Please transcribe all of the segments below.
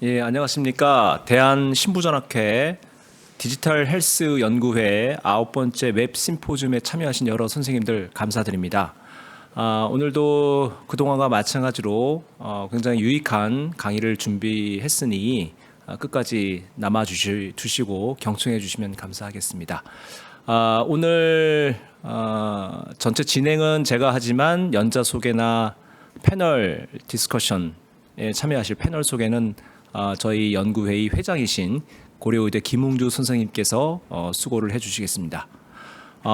예, 안녕하십니까. 대한신부전학회 디지털 헬스 연구회 9번째 웹 심포지움에 참여하신 여러 선생님들 감사드립니다. 오늘도 그동안과 마찬가지로 굉장히 유익한 강의를 준비했으니 끝까지 남아주시고 경청해 주시면 감사하겠습니다. 오늘 전체 진행은 제가 하지만 연자 소개나 패널 디스커션에 참여하실 패널 소개는 저희 연구회의 회장이신 고려의대 김웅주 선생님께서 수고를 해주시겠습니다.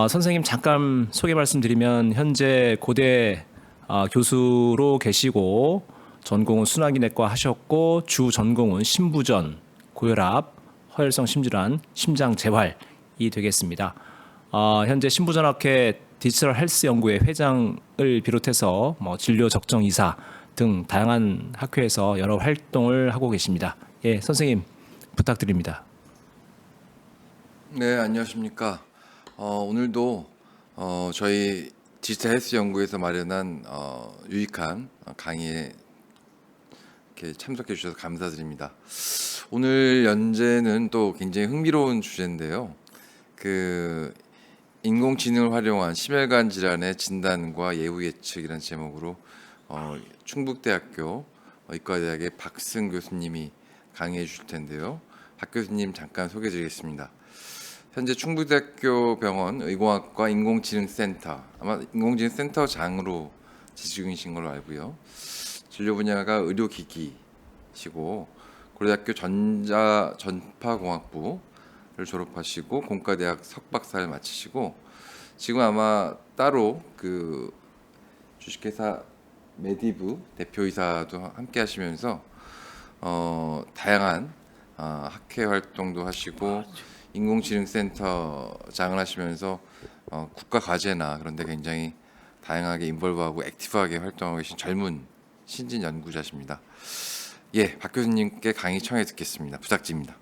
선생님 잠깐 소개 말씀드리면 현재 고대 교수로 계시고 전공은 순환기내과 하셨고 주 전공은 신부전, 고혈압, 허혈성 심질환, 심장재활이 되겠습니다. 현재 신부전학회 디지털 헬스 연구회 회장을 비롯해서 진료 적정 이사 등 다양한 학회에서 여러 활동을 하고 계십니다. 예, 선생님 부탁드립니다. 네, 안녕하십니까. 오늘도 저희 디지털 헬스 연구에서 마련한 유익한 강의에 이렇게 참석해 주셔서 감사드립니다. 오늘 연재는 또 굉장히 흥미로운 주제인데요. 인공지능을 활용한 심혈관 질환의 진단과 예후 예측이라는 제목으로 충북대학교 의과대학의 박승 교수님이 강의해 주실 텐데요. 박 교수님 잠깐 소개해 드리겠습니다. 현재 충북대학교 병원 의공학과 인공지능센터, 아마 인공지능센터장으로 재직 중이신 걸로 알고요. 진료 분야가 의료기기시고 고려대학교 전자전파공학부를 졸업하시고 공과대학 석박사를 마치시고 지금 아마 따로 주식회사 메디브 대표이사도 함께 하시면서 다양한 학회 활동도 하시고 인공지능센터장을 하시면서 국가 과제나 그런 데 굉장히 다양하게 인볼브하고 액티브하게 활동하고 계신 젊은 신진 연구자십니다. 예, 박 교수님께 강의 청해 듣겠습니다. 부탁드립니다.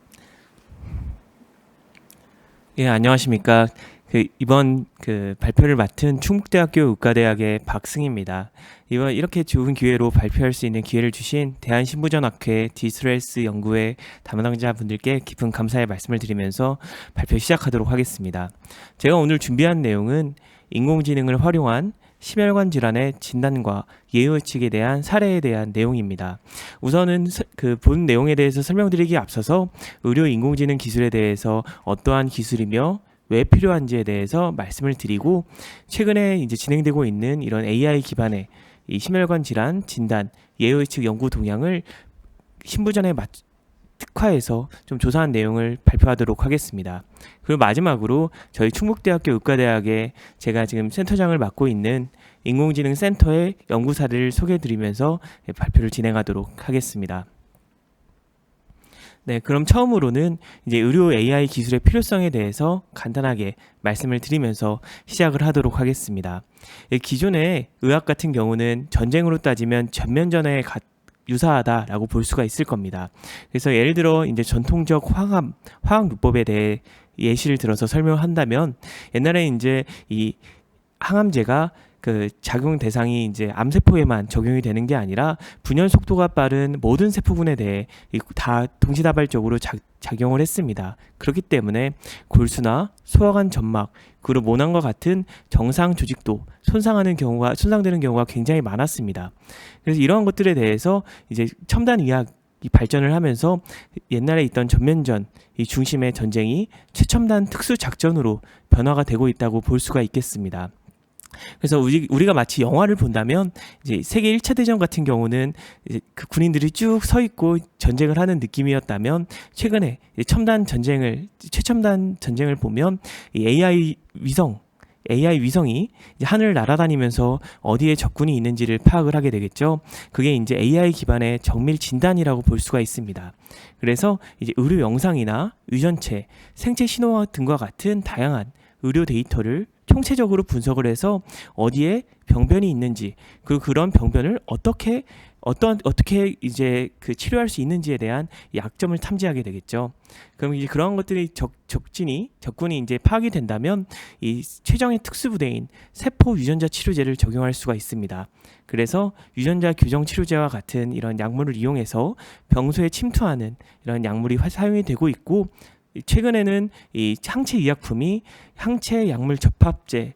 예, 안녕하십니까. 이번 발표를 맡은 충북대학교 의과대학의 박승입니다. 이번 이렇게 좋은 기회로 발표할 수 있는 기회를 주신 대한신부전학회 디지털 헬스 연구회 담당자분들께 깊은 감사의 말씀을 드리면서 발표 시작하도록 하겠습니다. 제가 오늘 준비한 내용은 인공지능을 활용한 심혈관 질환의 진단과 예후 예측에 대한 사례에 대한 내용입니다. 우선은 본 내용에 대해서 설명드리기 앞서서 의료 인공지능 기술에 대해서 어떠한 기술이며 왜 필요한지에 대해서 말씀을 드리고 최근에 이제 진행되고 있는 이런 AI 기반의 이 심혈관 질환 진단 예후 예측 연구 동향을 신부전에 특화해서 좀 조사한 내용을 발표하도록 하겠습니다. 그리고 마지막으로 저희 충북대학교 의과대학에 제가 지금 센터장을 맡고 있는 인공지능 센터의 연구 사례를 소개해드리면서 발표를 진행하도록 하겠습니다. 네, 그럼 처음으로는 이제 의료 AI 기술의 필요성에 대해서 간단하게 말씀을 드리면서 시작을 하도록 하겠습니다. 기존의 의학 같은 경우는 전쟁으로 따지면 전면전에 유사하다라고 볼 수가 있을 겁니다. 그래서 예를 들어 이제 전통적 화학요법에 대해 예시를 들어서 설명한다면 옛날에 이제 이 항암제가 작용 대상이 이제 암세포에만 적용이 되는 게 아니라 분열 속도가 빠른 모든 세포군에 대해 다 동시다발적으로 작용을 했습니다. 그렇기 때문에 골수나 소화관 점막 그리고 모낭과 같은 정상 조직도 손상되는 경우가 굉장히 많았습니다. 그래서 이러한 것들에 대해서 이제 첨단 의학이 발전을 하면서 옛날에 있던 전면전 이 중심의 전쟁이 최첨단 특수 작전으로 변화가 되고 있다고 볼 수가 있겠습니다. 그래서 우리가 마치 영화를 본다면 이제 세계 1차 대전 같은 경우는 이제 군인들이 쭉 서 있고 전쟁을 하는 느낌이었다면 최근에 최첨단 전쟁을 보면 이 AI 위성이 이제 하늘을 날아다니면서 어디에 적군이 있는지를 파악을 하게 되겠죠. 그게 이제 AI 기반의 정밀 진단이라고 볼 수가 있습니다. 그래서 이제 의료 영상이나 유전체, 생체 신호 등과 같은 다양한 의료 데이터를 총체적으로 분석을 해서 어디에 병변이 있는지 그리고 그런 병변을 어떻게 어떻게 이제 그 치료할 수 있는지에 대한 약점을 탐지하게 되겠죠. 그럼 이제 그런 것들이 적군이 이제 파악이 된다면 이 최정의 특수부대인 세포 유전자 치료제를 적용할 수가 있습니다. 그래서 유전자 교정 치료제와 같은 이런 약물을 이용해서 병소에 침투하는 이런 약물이 사용이 되고 있고, 최근에는 이 항체 의약품이 항체 약물 접합제를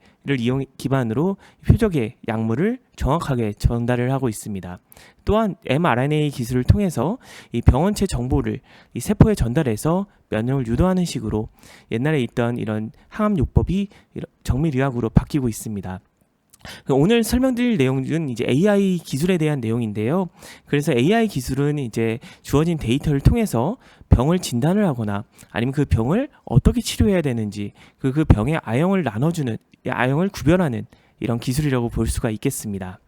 기반으로 표적의 약물을 정확하게 전달을 하고 있습니다. 또한 mRNA 기술을 통해서 이 병원체 정보를 이 세포에 전달해서 면역을 유도하는 식으로 옛날에 있던 이런 항암요법이 정밀의학으로 바뀌고 있습니다. 오늘 설명드릴 내용은 이제 AI 기술에 대한 내용인데요. 그래서 AI 기술은 이제 주어진 데이터를 통해서 병을 진단을 하거나 아니면 그 병을 어떻게 치료해야 되는지 그 병의 아형을 아형을 구별하는 이런 기술이라고 볼 수가 있겠습니다.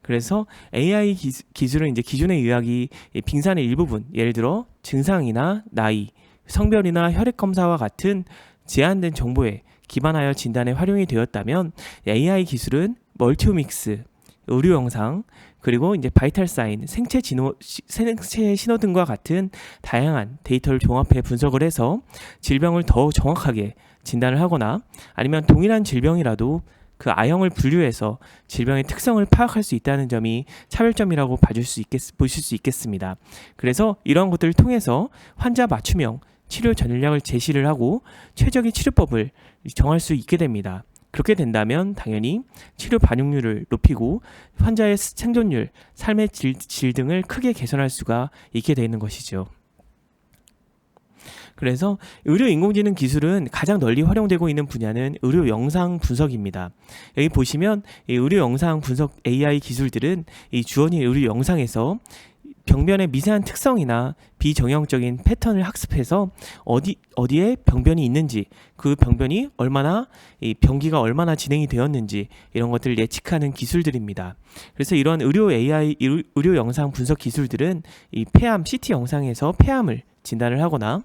그래서 AI 기술은 이제 기존의 의학이 빙산의 일부분, 예를 들어 증상이나 나이, 성별이나 혈액 검사와 같은 제한된 정보에 기반하여 진단에 활용이 되었다면, AI 기술은 멀티오믹스, 의료 영상, 그리고 이제 바이탈 사인, 생체 신호 등과 같은 다양한 데이터를 종합해 분석을 해서 질병을 더 정확하게 진단을 하거나 아니면 동일한 질병이라도 그 아형을 분류해서 질병의 특성을 파악할 수 있다는 점이 차별점이라고 보실 수 있겠습니다. 그래서 이러한 것들을 통해서 환자 맞춤형 치료 전략을 제시를 하고 최적의 치료법을 정할 수 있게 됩니다. 그렇게 된다면 당연히 치료 반응률을 높이고 환자의 생존율, 삶의 질 등을 크게 개선할 수가 있게 되는 것이죠. 그래서 의료 인공지능 기술은 가장 널리 활용되고 있는 분야는 의료 영상 분석입니다. 여기 보시면 이 의료 영상 분석 AI 기술들은 이 주어진 의료 영상에서 병변의 미세한 특성이나 비정형적인 패턴을 학습해서 어디에 병변이 있는지, 그 병변이 이 병기가 얼마나 진행이 되었는지 이런 것들을 예측하는 기술들입니다. 그래서 이런 의료 영상 분석 기술들은 이 폐암 CT 영상에서 폐암을 진단을 하거나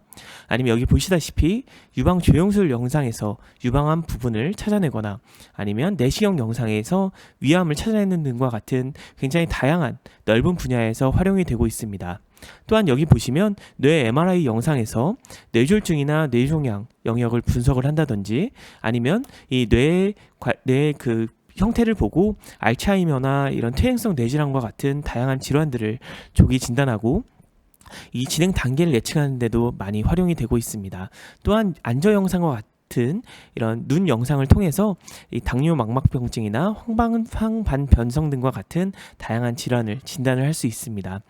아니면 여기 보시다시피 유방 조영술 영상에서 유방암 부분을 찾아내거나 아니면 내시경 영상에서 위암을 찾아내는 등과 같은 굉장히 다양한 넓은 분야에서 활용이 되고 있습니다. 또한 여기 보시면 뇌 MRI 영상에서 뇌졸중이나 뇌종양 영역을 분석을 한다든지 아니면 이 뇌의 그 형태를 보고 알츠하이머나 이런 퇴행성 뇌질환과 같은 다양한 질환들을 조기 진단하고 이 진행 단계를 예측하는 데도 많이 활용이 되고 있습니다. 또한 안저 영상과 같은 이런 눈 영상을 통해서 이 당뇨 망막병증이나 황반변성 등과 같은 다양한 질환을 진단을 할 수 있습니다.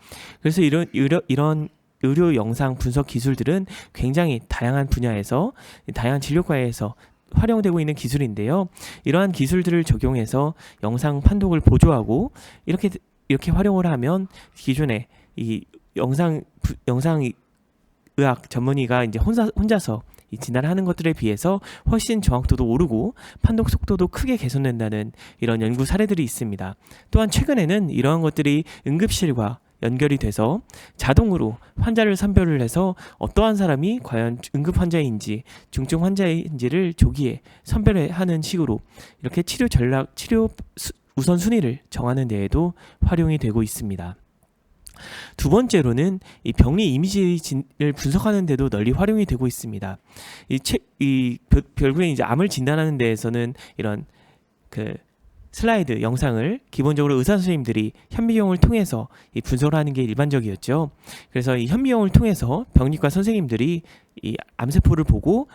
그래서 이런 의료 영상 분석 기술들은 굉장히 다양한 분야에서 다양한 진료과에서 활용되고 있는 기술인데요. 이러한 기술들을 적용해서 영상 판독을 보조하고 이렇게 활용을 하면 기존에 이 영상 의학 전문의가 이제 혼자서 이 진단을 하는 것들에 비해서 훨씬 정확도도 오르고 판독 속도도 크게 개선된다는 이런 연구 사례들이 있습니다. 또한 최근에는 이러한 것들이 응급실과 연결이 돼서 자동으로 환자를 선별을 해서 어떠한 사람이 과연 응급 환자인지 중증 환자인지를 조기에 선별하는 식으로 이렇게 치료 우선순위를 정하는 데에도 활용이 되고 있습니다. 두 번째로는 이 병리 이미지를 분석하는 데도 널리 활용이 되고 있습니다. 결국에 이제 암을 진단하는 데에서는 이런 그 슬라이드 영상을 기본적으로 의사 선생님들이 현미경을 통해서 이 분석을 하는 게 일반적이었죠. 그래서 이 현미경을 통해서 병리과 선생님들이 이 세포를 보고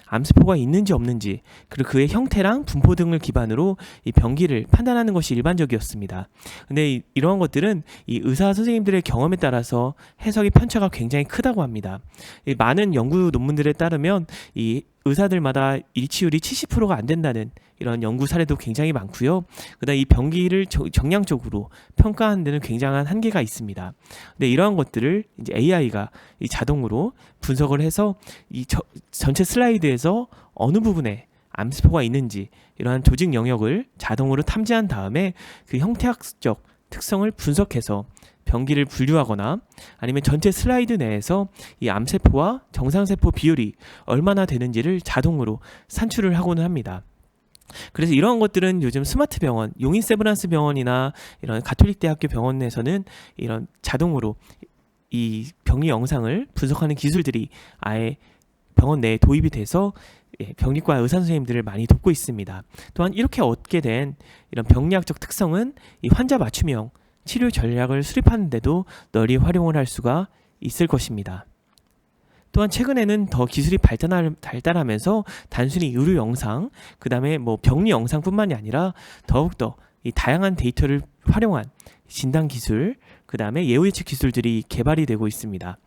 암세포가 있는지 없는지 그리고 그의 형태랑 분포 등을 기반으로 이 병기를 판단하는 것이 일반적이었습니다. 근데 이러한 것들은 이 의사 선생님들의 경험에 따라서 해석의 편차가 굉장히 크다고 합니다. 이 많은 연구 논문들에 따르면 이 의사들마다 일치율이 70%가 안 된다는 이런 연구 사례도 굉장히 많고요. 그다음 이 병기를 정량적으로 평가하는 데는 굉장한 한계가 있습니다. 근데 이러한 것들을 이제 AI가 이 자동으로 분석을 해서 이 전체 슬라이드에서 어느 부분에 암세포가 있는지 이러한 조직 영역을 자동으로 탐지한 다음에 그 형태학적 특성을 분석해서 병기를 분류하거나 아니면 전체 슬라이드 내에서 이 암세포와 정상세포 비율이 얼마나 되는지를 자동으로 산출을 하고는 합니다. 그래서 이러한 것들은 요즘 스마트 병원, 용인 세브란스 병원이나 이런 가톨릭 대학교 병원에서는 이런 자동으로 이 병리 영상을 분석하는 기술들이 아예 병원 내에 도입이 돼서 병리과 의사 선생님들을 많이 돕고 있습니다. 또한 이렇게 얻게 된 이런 병리학적 특성은 이 환자 맞춤형 치료 전략을 수립하는 데도 널리 활용을 할 수가 있을 것입니다. 또한 최근에는 더 기술이 발달하면서 단순히 의료 영상, 그 다음에 뭐 병리 영상뿐만이 아니라 더욱더 이 다양한 데이터를 활용한 진단 기술, 그 다음에 예후 예측 기술들이 개발이 되고 있습니다.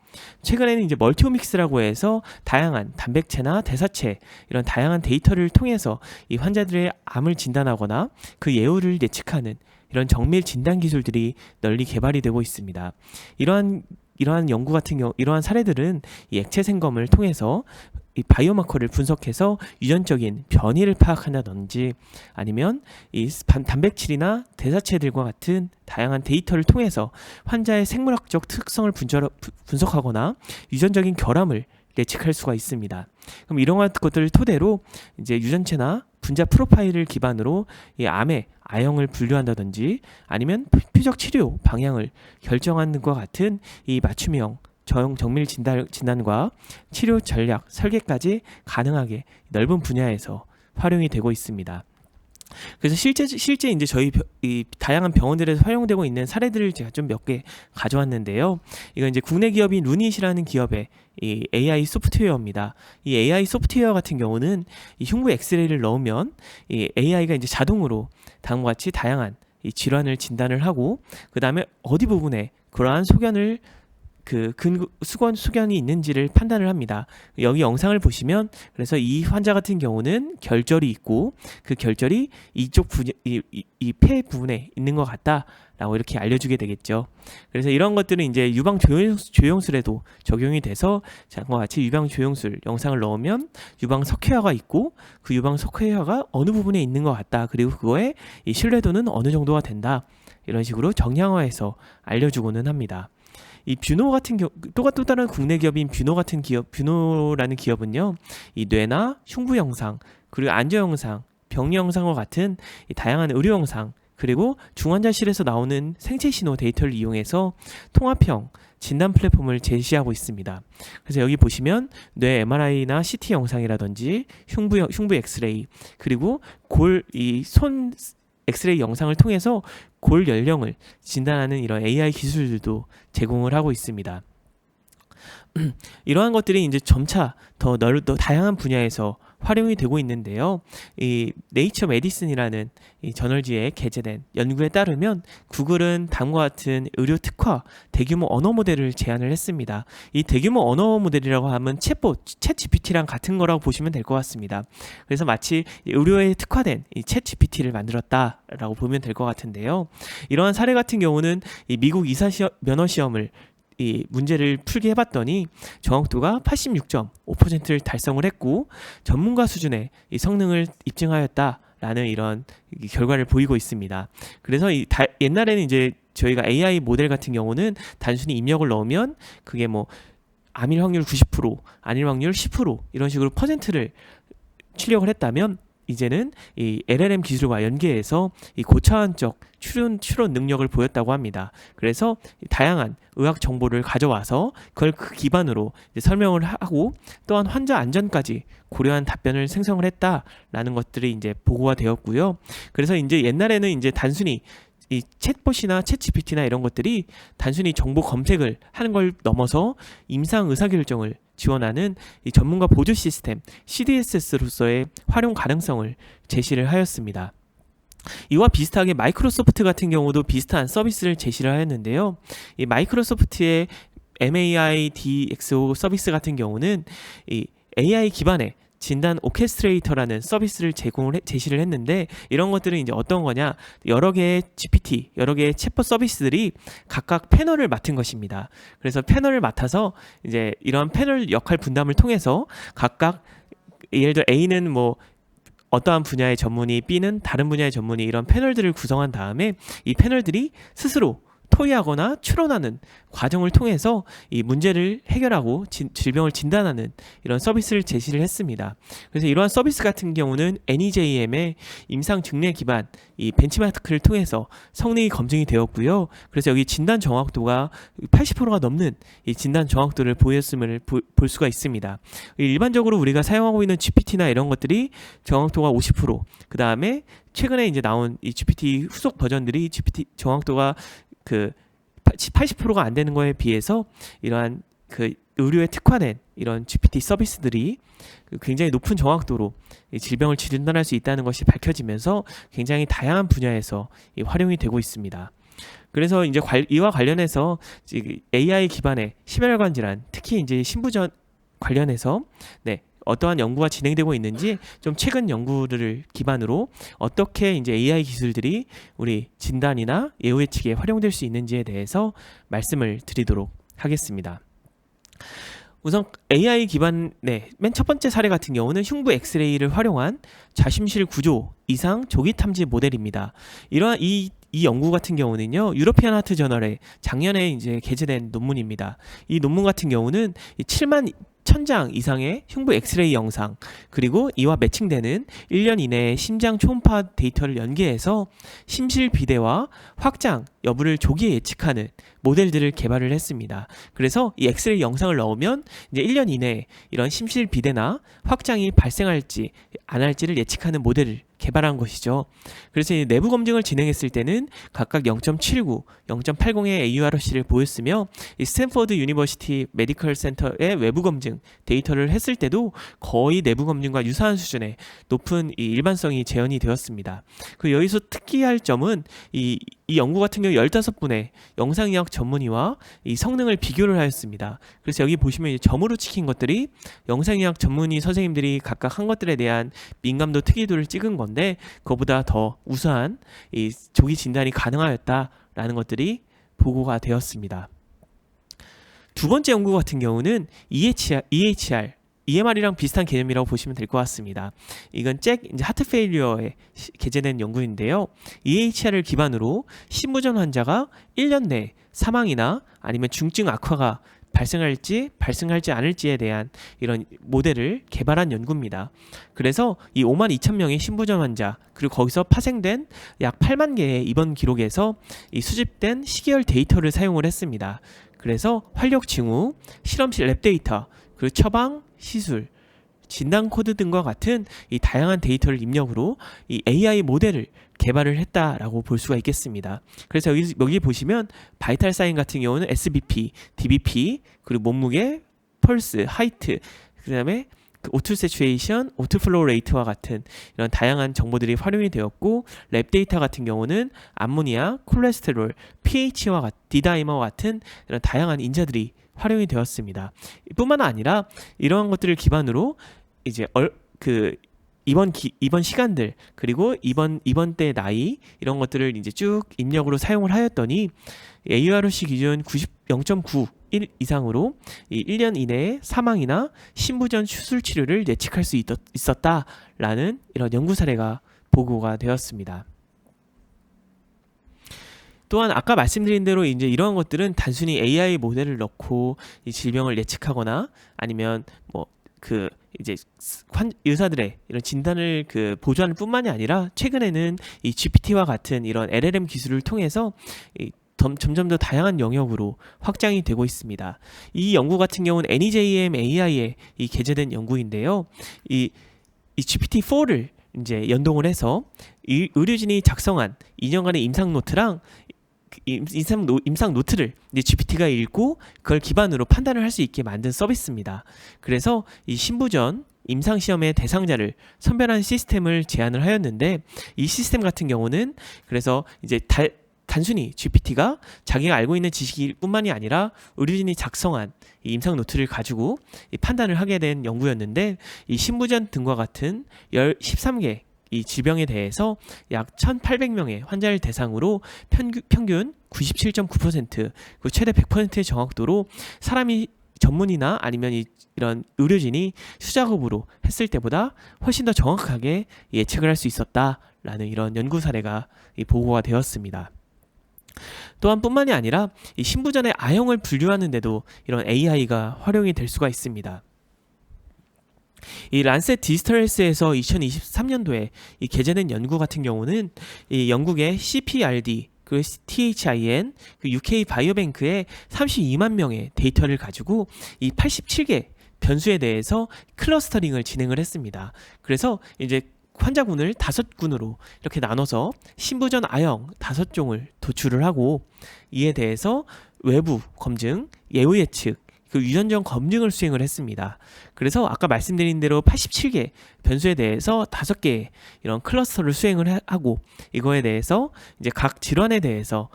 최근에는 이제 멀티오믹스라고 해서 다양한 단백체나 대사체 이런 다양한 데이터를 통해서 이 환자들의 암을 진단하거나 그 예후를 예측하는 이런 정밀 진단 기술들이 널리 개발이 되고 있습니다. 이러한 연구 같은 경우, 이러한 사례들은 이 액체 생검을 통해서 이 바이오마커를 분석해서 유전적인 변이를 파악한다든지 아니면 이 단백질이나 대사체들과 같은 다양한 데이터를 통해서 환자의 생물학적 특성을 분석하거나 유전적인 결함을 예측할 수가 있습니다. 그럼 이러한 것들을 토대로 이제 유전체나 분자 프로파일을 기반으로 이 암의 아형을 분류한다든지 아니면 표적 치료 방향을 결정하는 것과 같은 이 맞춤형 정밀 진단과 치료 전략 설계까지 가능하게 넓은 분야에서 활용이 되고 있습니다. 그래서 실제 이제 저희 이 다양한 병원들에서 활용되고 있는 사례들을 제가 좀 몇 개 가져왔는데요. 이건 이제 국내 기업인 루닛이라는 기업의 이 AI 소프트웨어입니다. 이 AI 소프트웨어 같은 경우는 이 흉부 엑스레이를 넣으면 이 AI가 이제 자동으로 다음과 같이 다양한 이 질환을 진단을 하고 그 다음에 어디 부분에 그러한 소견을 소견이 있는지를 판단을 합니다. 여기 영상을 보시면 그래서 이 환자 같은 경우는 결절이 있고 그 결절이 이쪽 이 폐 부분에 있는 것 같다라고 이렇게 알려주게 되겠죠. 그래서 이런 것들은 이제 유방 조영술에도 적용이 돼서 자과 같이 유방 조영술 영상을 넣으면 유방 석회화가 있고 그 유방 석회화가 어느 부분에 있는 것 같다. 그리고 그거의 이 신뢰도는 어느 정도가 된다. 이런 식으로 정량화해서 알려주고는 합니다. 이 뷰노 같은 또 다른 국내 기업인 뷰노라는 기업은요, 이 뇌나 흉부 영상, 그리고 안저 영상, 병리 영상과 같은 이 다양한 의료 영상, 그리고 중환자실에서 나오는 생체 신호 데이터를 이용해서 통합형 진단 플랫폼을 제시하고 있습니다. 그래서 여기 보시면 뇌 MRI나 CT 영상이라든지 흉부 엑스레이, 그리고 손 엑스레이 영상을 통해서 골 연령을 진단하는 이런 AI 기술들도 제공을 하고 있습니다. 이러한 것들이 이제 점차 더 다양한 분야에서 활용이 되고 있는데요. 이 네이처 메디슨이라는 이 저널지에 게재된 연구에 따르면 구글은 다음과 같은 의료 특화 대규모 언어 모델을 제안을 했습니다. 이 대규모 언어 모델이라고 하면 챗 GPT랑 같은 거라고 보시면 될 것 같습니다. 그래서 마치 의료에 특화된 이 챗 GPT를 만들었다라고 보면 될 것 같은데요. 이러한 사례 같은 경우는 이 미국 면허 시험을 이 문제를 풀게 해봤더니 정확도가 86.5%를 달성을 했고 전문가 수준의 이 성능을 입증하였다라는 이런 결과를 보이고 있습니다. 그래서 옛날에는 이제 저희가 AI 모델 같은 경우는 단순히 입력을 넣으면 그게 뭐 암일 확률 90%, 아닐 확률 10% 이런 식으로 퍼센트를 출력을 했다면 이제는 이 LLM 기술과 연계해서 이 고차원적 추론 능력을 보였다고 합니다. 그래서 다양한 의학 정보를 가져와서 그걸 그 기반으로 이제 설명을 하고 또한 환자 안전까지 고려한 답변을 생성을 했다라는 것들이 이제 보고가 되었고요. 그래서 이제 옛날에는 이제 단순히 이 챗봇이나 챗 GPT나 이런 것들이 단순히 정보 검색을 하는 걸 넘어서 임상 의사결정을 지원하는 이 전문가 보조 시스템 CDSS로서의 활용 가능성을 제시를 하였습니다. 이와 비슷하게 마이크로소프트 같은 경우도 비슷한 서비스를 제시를 하였는데요. 이 마이크로소프트의 MAIDXO 서비스 같은 경우는 이 AI 기반의 진단 오케스트레이터라는 서비스를 제시를 했는데 이런 것들은 이제 어떤 거냐, 여러 개의 GPT, 여러 개의 챗봇 서비스들이 각각 패널을 맡은 것입니다. 그래서 패널을 맡아서 이제 이런 패널 역할 분담을 통해서 각각 예를 들어 A는 뭐 어떠한 분야의 전문의, B는 다른 분야의 전문의 이런 패널들을 구성한 다음에 이 패널들이 스스로 토의하거나 추론하는 과정을 통해서 이 문제를 해결하고 질병을 진단하는 이런 서비스를 제시를 했습니다. 그래서 이러한 서비스 같은 경우는 NEJM의 임상 증례 기반 이 벤치마크를 통해서 성능이 검증이 되었고요. 그래서 여기 진단 정확도가 80%가 넘는 이 진단 정확도를 보였음을 볼 수가 있습니다. 일반적으로 우리가 사용하고 있는 GPT나 이런 것들이 정확도가 50%, 그 다음에 최근에 이제 나온 이 GPT 후속 버전들이 GPT 정확도가 그 80%가 안 되는 거에 비해서 이러한 그 의료에 특화된 이런 GPT 서비스들이 굉장히 높은 정확도로 이 질병을 진단할 수 있다는 것이 밝혀지면서 굉장히 다양한 분야에서 활용이 되고 있습니다. 그래서 이제 이와 관련해서 AI 기반의 심혈관 질환, 특히 이제 신부전 관련해서 어떠한 연구가 진행되고 있는지 좀 최근 연구를 기반으로 어떻게 이제 AI 기술들이 우리 진단이나 예후 예측에 활용될 수 있는지에 대해서 말씀을 드리도록 하겠습니다. 우선 AI 기반의 맨 첫 번째 사례 같은 경우는 흉부 엑스레이를 활용한 좌심실 구조 이상 조기 탐지 모델입니다. 이러한 이 연구 같은 경우는요, 유러피안 하트 저널에 작년에 이제 게재된 논문입니다. 이 논문 같은 경우는 7만 1000장 이상의 흉부 엑스레이 영상, 그리고 이와 매칭되는 1년 이내의 심장 초음파 데이터를 연계해서 심실 비대와 확장 여부를 조기에 예측하는 모델들을 개발을 했습니다. 그래서 이 엑스레이 영상을 넣으면 이제 1년 이내에 이런 심실 비대나 확장이 발생할지 안 할지를 예측하는 모델을 개발한 것이죠. 그래서 이 내부 검증을 진행했을 때는 각각 0.79, 0.80의 AURC를 보였으며 이 스탠퍼드 유니버시티 메디컬 센터의 외부 검증 데이터를 했을 때도 거의 내부 검증과 유사한 수준의 높은 이 일반성이 재현이 되었습니다. 그 여기서 특기할 점은 이 연구 같은 경우 15분의 영상의학 전문의와 이 성능을 비교를 하였습니다. 그래서 여기 보시면 이제 점으로 찍힌 것들이 영상의학 전문의 선생님들이 각각 한 것들에 대한 민감도 특이도를 찍은 건데 그거보다 더 우수한 이 조기 진단이 가능하였다라는 것들이 보고가 되었습니다. 두 번째 연구 같은 경우는 EHR, EMR이랑 비슷한 개념이라고 보시면 될 것 같습니다. 이건 이제 하트 페일리어에 게재된 연구인데요. EHR을 기반으로 신부전 환자가 1년 내 사망이나 아니면 중증 악화가 발생할지 않을지에 대한 이런 모델을 개발한 연구입니다. 그래서 이 52,000명의 신부전 환자, 그리고 거기서 파생된 약 8만 개의 입원 기록에서 이 수집된 시계열 데이터를 사용을 했습니다. 그래서 활력 징후, 실험실 랩 데이터, 그리고 처방, 시술, 진단 코드 등과 같은 이 다양한 데이터를 입력으로 이 AI 모델을 개발을 했다라고 볼 수가 있겠습니다. 그래서 여기 보시면 바이탈 사인 같은 경우는 SBP, DBP, 그리고 몸무게, 펄스, 하이트, 그다음에 오투 세츄에이션, 오투 플로우 레이트와 같은 이런 다양한 정보들이 활용이 되었고, 랩 데이터 같은 경우는 암모니아, 콜레스테롤, pH와 D다이머와 같은 이런 다양한 인자들이 활용이 되었습니다. 뿐만 아니라 이러한 것들을 기반으로 이제 입원 시간들, 그리고 입원 때 나이, 이런 것들을 이제 쭉 입력으로 사용을 하였더니 AURC 기준 0.91 이상으로 이 1년 이내에 사망이나 신부전 수술 치료를 예측할 수 있었다라는 이런 연구 사례가 보고가 되었습니다. 또한 아까 말씀드린 대로 이제 이러한 것들은 단순히 AI 모델을 넣고 이 질병을 예측하거나 아니면 이제 의사들의 이런 진단을 보조하는 뿐만이 아니라 최근에는 이 GPT와 같은 이런 LLM 기술을 통해서 점점 더 다양한 영역으로 확장이 되고 있습니다. 이 연구 같은 경우는 NEJM AI에 게재된 연구인데요. 이 GPT-4를 이제 연동을 해서 의료진이 작성한 2년간의 임상 노트랑 임상 노트를 이제 GPT가 읽고 그걸 기반으로 판단을 할 수 있게 만든 서비스입니다. 그래서 이 신부전 임상 시험의 대상자를 선별하는 시스템을 제안을 하였는데, 이 시스템 같은 경우는 그래서 이제 단순히 GPT가 자기가 알고 있는 지식일 뿐만이 아니라 의료진이 작성한 이 임상 노트를 가지고 이 판단을 하게 된 연구였는데, 이 신부전 등과 같은 13개 이 질병에 대해서 약 1,800명의 환자를 대상으로 평균 97.9%, 그리고 최대 100%의 정확도로 사람이 전문의나 아니면 이런 의료진이 수작업으로 했을 때보다 훨씬 더 정확하게 예측을 할 수 있었다라는 이런 연구 사례가 보고가 되었습니다. 또한 뿐만이 아니라 이 신부전의 아형을 분류하는 데도 이런 AI가 활용이 될 수가 있습니다. 이 란셋 디지털 헬스에서 2023년도에 이 게재된 연구 같은 경우는 이 영국의 CPRD 그 THIN 그 UK 바이오뱅크의 32만 명의 데이터를 가지고 이 87개 변수에 대해서 클러스터링을 진행을 했습니다. 그래서 이제 환자군을 5군으로 이렇게 나눠서 신부전 아형 5종을 도출을 하고 이에 대해서 외부 검증, 예후 예측, 그 유전적 검증을 수행을 했습니다. 그래서 아까 말씀드린 대로 87개 변수에 대해서 5개의 이런 클러스터를 수행을 하고 이거에 대해서 이제 각 질환에 대해서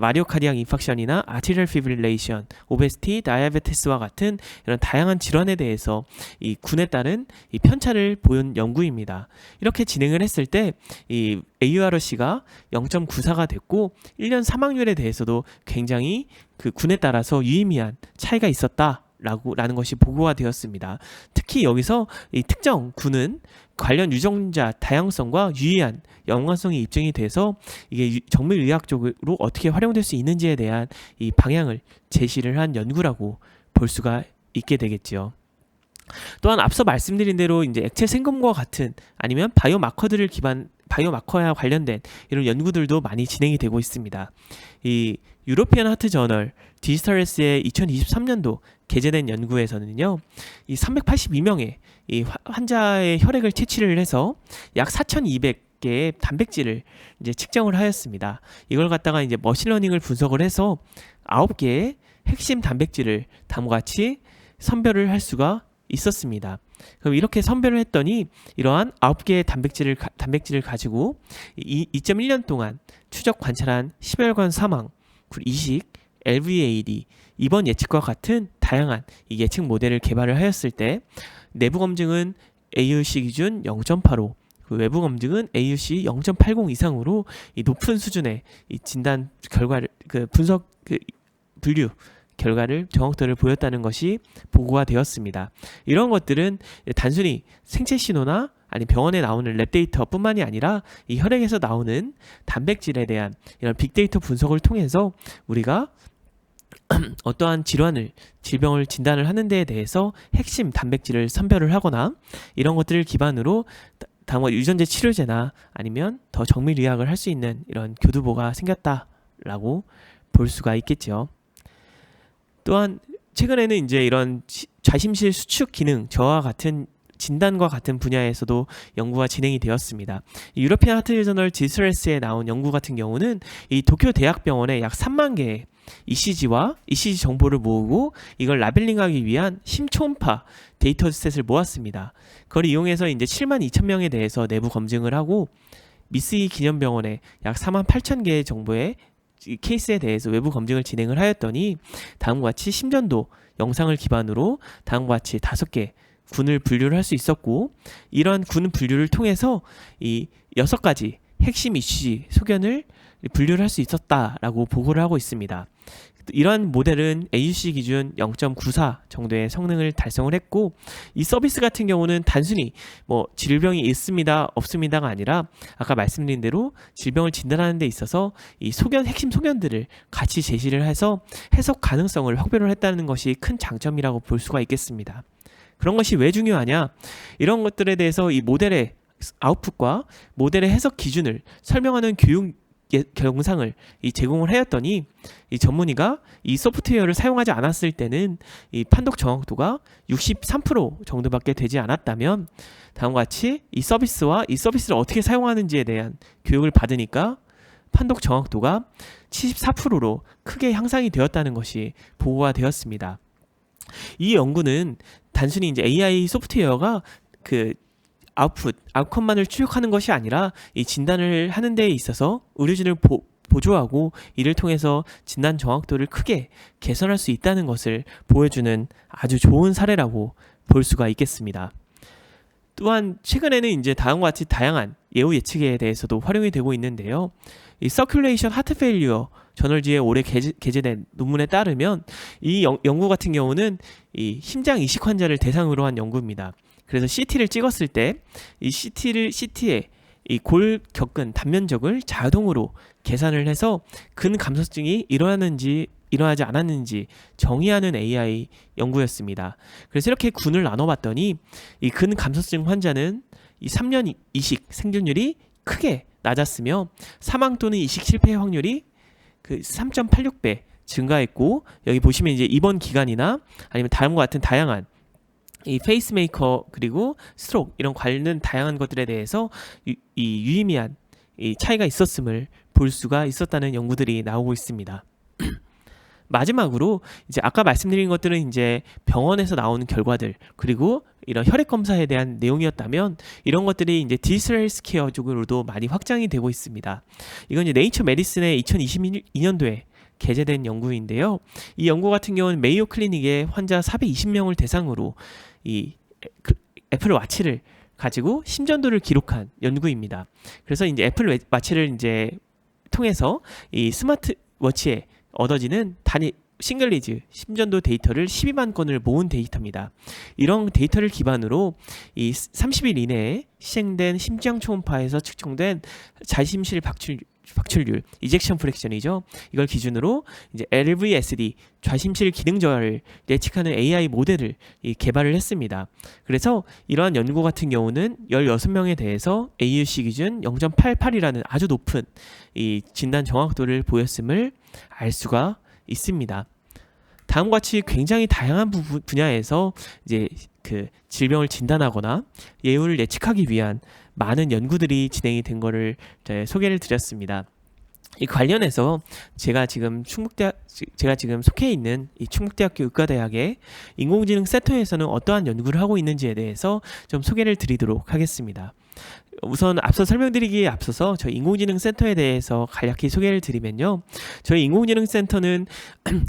마리오카디앙 인팍션이나 아티리얼 피브릴레이션, 오베시티, 다이아베티스와 같은 이런 다양한 질환에 대해서 이 군에 따른 이 편차를 보인 연구입니다. 이렇게 진행을 했을 때 이 AURC가 0.94가 됐고 1년 사망률에 대해서도 굉장히 그 군에 따라서 유의미한 차이가 있었다라는 것이 보고가 되었습니다. 특히 여기서 이 특정 군은 관련 유전자 다양성과 유의한 연관성이 입증이 돼서 이게 정밀의학적으로 어떻게 활용될 수 있는지에 대한 이 방향을 제시를 한 연구라고 볼 수가 있게 되겠죠. 또한 앞서 말씀드린 대로 이제 액체 생검과 같은 아니면 바이오마커와 관련된 이런 연구들도 많이 진행이 되고 있습니다. 이 유로피안 하트 저널 디지털 헬스의 2023년도 게재된 연구에서는요, 이 382명의 이 환자의 혈액을 채취를 해서 약 4,200개의 단백질을 이제 측정을 하였습니다. 이걸 갖다가 이제 머신러닝을 분석을 해서 9개의 핵심 단백질을 다음과 같이 선별을 할 수가 있었습니다. 그럼 이렇게 선별을 했더니 이러한 9개의 단백질을 가지고 2.1년 동안 추적 관찰한 심혈관 사망, 이식, LVAD, 입원 예측과 같은 다양한 이 예측 모델을 개발을 하였을 때 내부 검증은 AUC 기준 0.85, 그 외부 검증은 AUC 0.80 이상으로 이 높은 수준의 이 진단 결과를 분류 결과를 정확도를 보였다는 것이 보고가 되었습니다. 이런 것들은 단순히 생체 신호나 아니 병원에 나오는 랩 데이터뿐만이 아니라 이 혈액에서 나오는 단백질에 대한 이런 빅데이터 분석을 통해서 우리가 어떠한 질병을 진단을 하는 데에 대해서 핵심 단백질을 선별을 하거나 이런 것들을 기반으로 다음과 유전자 치료제나 아니면 더 정밀의학을 할 수 있는 이런 교두보가 생겼다라고 볼 수가 있겠죠. 또한 최근에는 이제 이런 좌심실 수축 기능 저하 같은 진단과 같은 분야에서도 연구가 진행이 되었습니다. 유러피안 하트 저널 디스트레스에 나온 연구 같은 경우는 이 도쿄 대학병원에 약 3만 개의 ECG와 ECG 정보를 모으고 이걸 라벨링하기 위한 심초음파 데이터셋을 모았습니다. 그걸 이용해서 이제 7만 2천 명에 대해서 내부 검증을 하고 미쓰이 기념병원에 약 4만 8천 개의 정보의 이 케이스에 대해서 외부 검증을 진행을 하였더니 다음과 같이 심전도 영상을 기반으로 다음과 같이 5개 군을 분류를 할 수 있었고 이러한 군 분류를 통해서 이 6가지 핵심 ECG 소견을 분류를 할 수 있었다라고 보고를 하고 있습니다. 이러한 모델은 AUC 기준 0.94 정도의 성능을 달성을 했고 이 서비스 같은 경우는 단순히 뭐 질병이 있습니다 없습니다가 아니라 아까 말씀드린 대로 질병을 진단하는 데 있어서 이 핵심 소견들을 같이 제시를 해서 해석 가능성을 확보를 했다는 것이 큰 장점이라고 볼 수가 있겠습니다. 그런 것이 왜 중요하냐? 이런 것들에 대해서 이 모델의 아웃풋과 모델의 해석 기준을 설명하는 교육 영상을 제공을 하였더니 이 전문의가 이 소프트웨어를 사용하지 않았을 때는 이 판독 정확도가 63% 정도밖에 되지 않았다면 다음과 같이 이 서비스와 이 서비스를 어떻게 사용하는지에 대한 교육을 받으니까 판독 정확도가 74%로 크게 향상이 되었다는 것이 보고가 되었습니다. 이 연구는 단순히 이제 AI 소프트웨어가 그 아웃컴만을 출력하는 것이 아니라 이 진단을 하는 데에 있어서 의료진을 보조하고 이를 통해서 진단 정확도를 크게 개선할 수 있다는 것을 보여주는 아주 좋은 사례라고 볼 수가 있겠습니다. 또한 최근에는 이제 다음과 같이 다양한 예후 예측에 대해서도 활용이 되고 있는데요. 이 서큘레이션 하트 페일리어 저널지에 올해 게재된 논문에 따르면 이 연구 같은 경우는 이 심장 이식 환자를 대상으로 한 연구입니다. 그래서 CT를 찍었을 때 이 CT에 이 골 겪은 단면적을 자동으로 계산을 해서 근 감소증이 일어나지 않았는지 정의하는 AI 연구였습니다. 그래서 이렇게 군을 나눠봤더니 이 근 감소증 환자는 이 3년 이식 생존율이 크게 낮았으며 사망 또는 이식 실패 확률이 그 3.86배 증가했고, 여기 보시면 이제 입원 기간이나 아니면 다음과 같은 다양한 이 페이스메이커 그리고 스트로크 이런 관련 다양한 것들에 대해서 이 유의미한 이 차이가 있었음을 볼 수가 있었다는 연구들이 나오고 있습니다. 마지막으로 이제 아까 말씀드린 것들은 이제 병원에서 나오는 결과들 그리고 이런 혈액 검사에 대한 내용이었다면, 이런 것들이 이제 디지털 헬스케어 쪽으로도 많이 확장이 되고 있습니다. 이건 이제 네이처 메디슨의 2022년도에 게재된 연구인데요. 이 연구 같은 경우는 메이오 클리닉의 환자 420명을 대상으로 이 애플 와치를 가지고 심전도를 기록한 연구입니다. 그래서 이제 애플 와치를 이제 통해서 이 스마트 워치에 얻어지는 단위 싱글리즈 심전도 데이터를 12만 건을 모은 데이터입니다. 이런 데이터를 기반으로 이 30일 이내에 시행된 심장 초음파에서 측정된 자심실 박출률, 이젝션 프랙션이죠. 이걸 기준으로 이제 LVSD 좌심실 기능 저하를 예측하는 AI 모델을 개발을 했습니다. 그래서 이러한 연구 같은 경우는 16명에 대해서 AUC 기준 0.88이라는 아주 높은 이 진단 정확도를 보였음을 알 수가 있습니다. 다음과 같이 굉장히 다양한 분야에서 이제 그 질병을 진단하거나 예후를 예측하기 위한 많은 연구들이 진행이 된 거를 소개를 드렸습니다. 이 관련해서 제가 지금 속해 있는 이 충북대학교 의과대학의 인공지능 센터에서는 어떠한 연구를 하고 있는지에 대해서 좀 소개를 드리도록 하겠습니다. 우선 앞서 설명드리기에 앞서서 저희 인공지능 센터에 대해서 간략히 소개를 드리면요. 저희 인공지능 센터는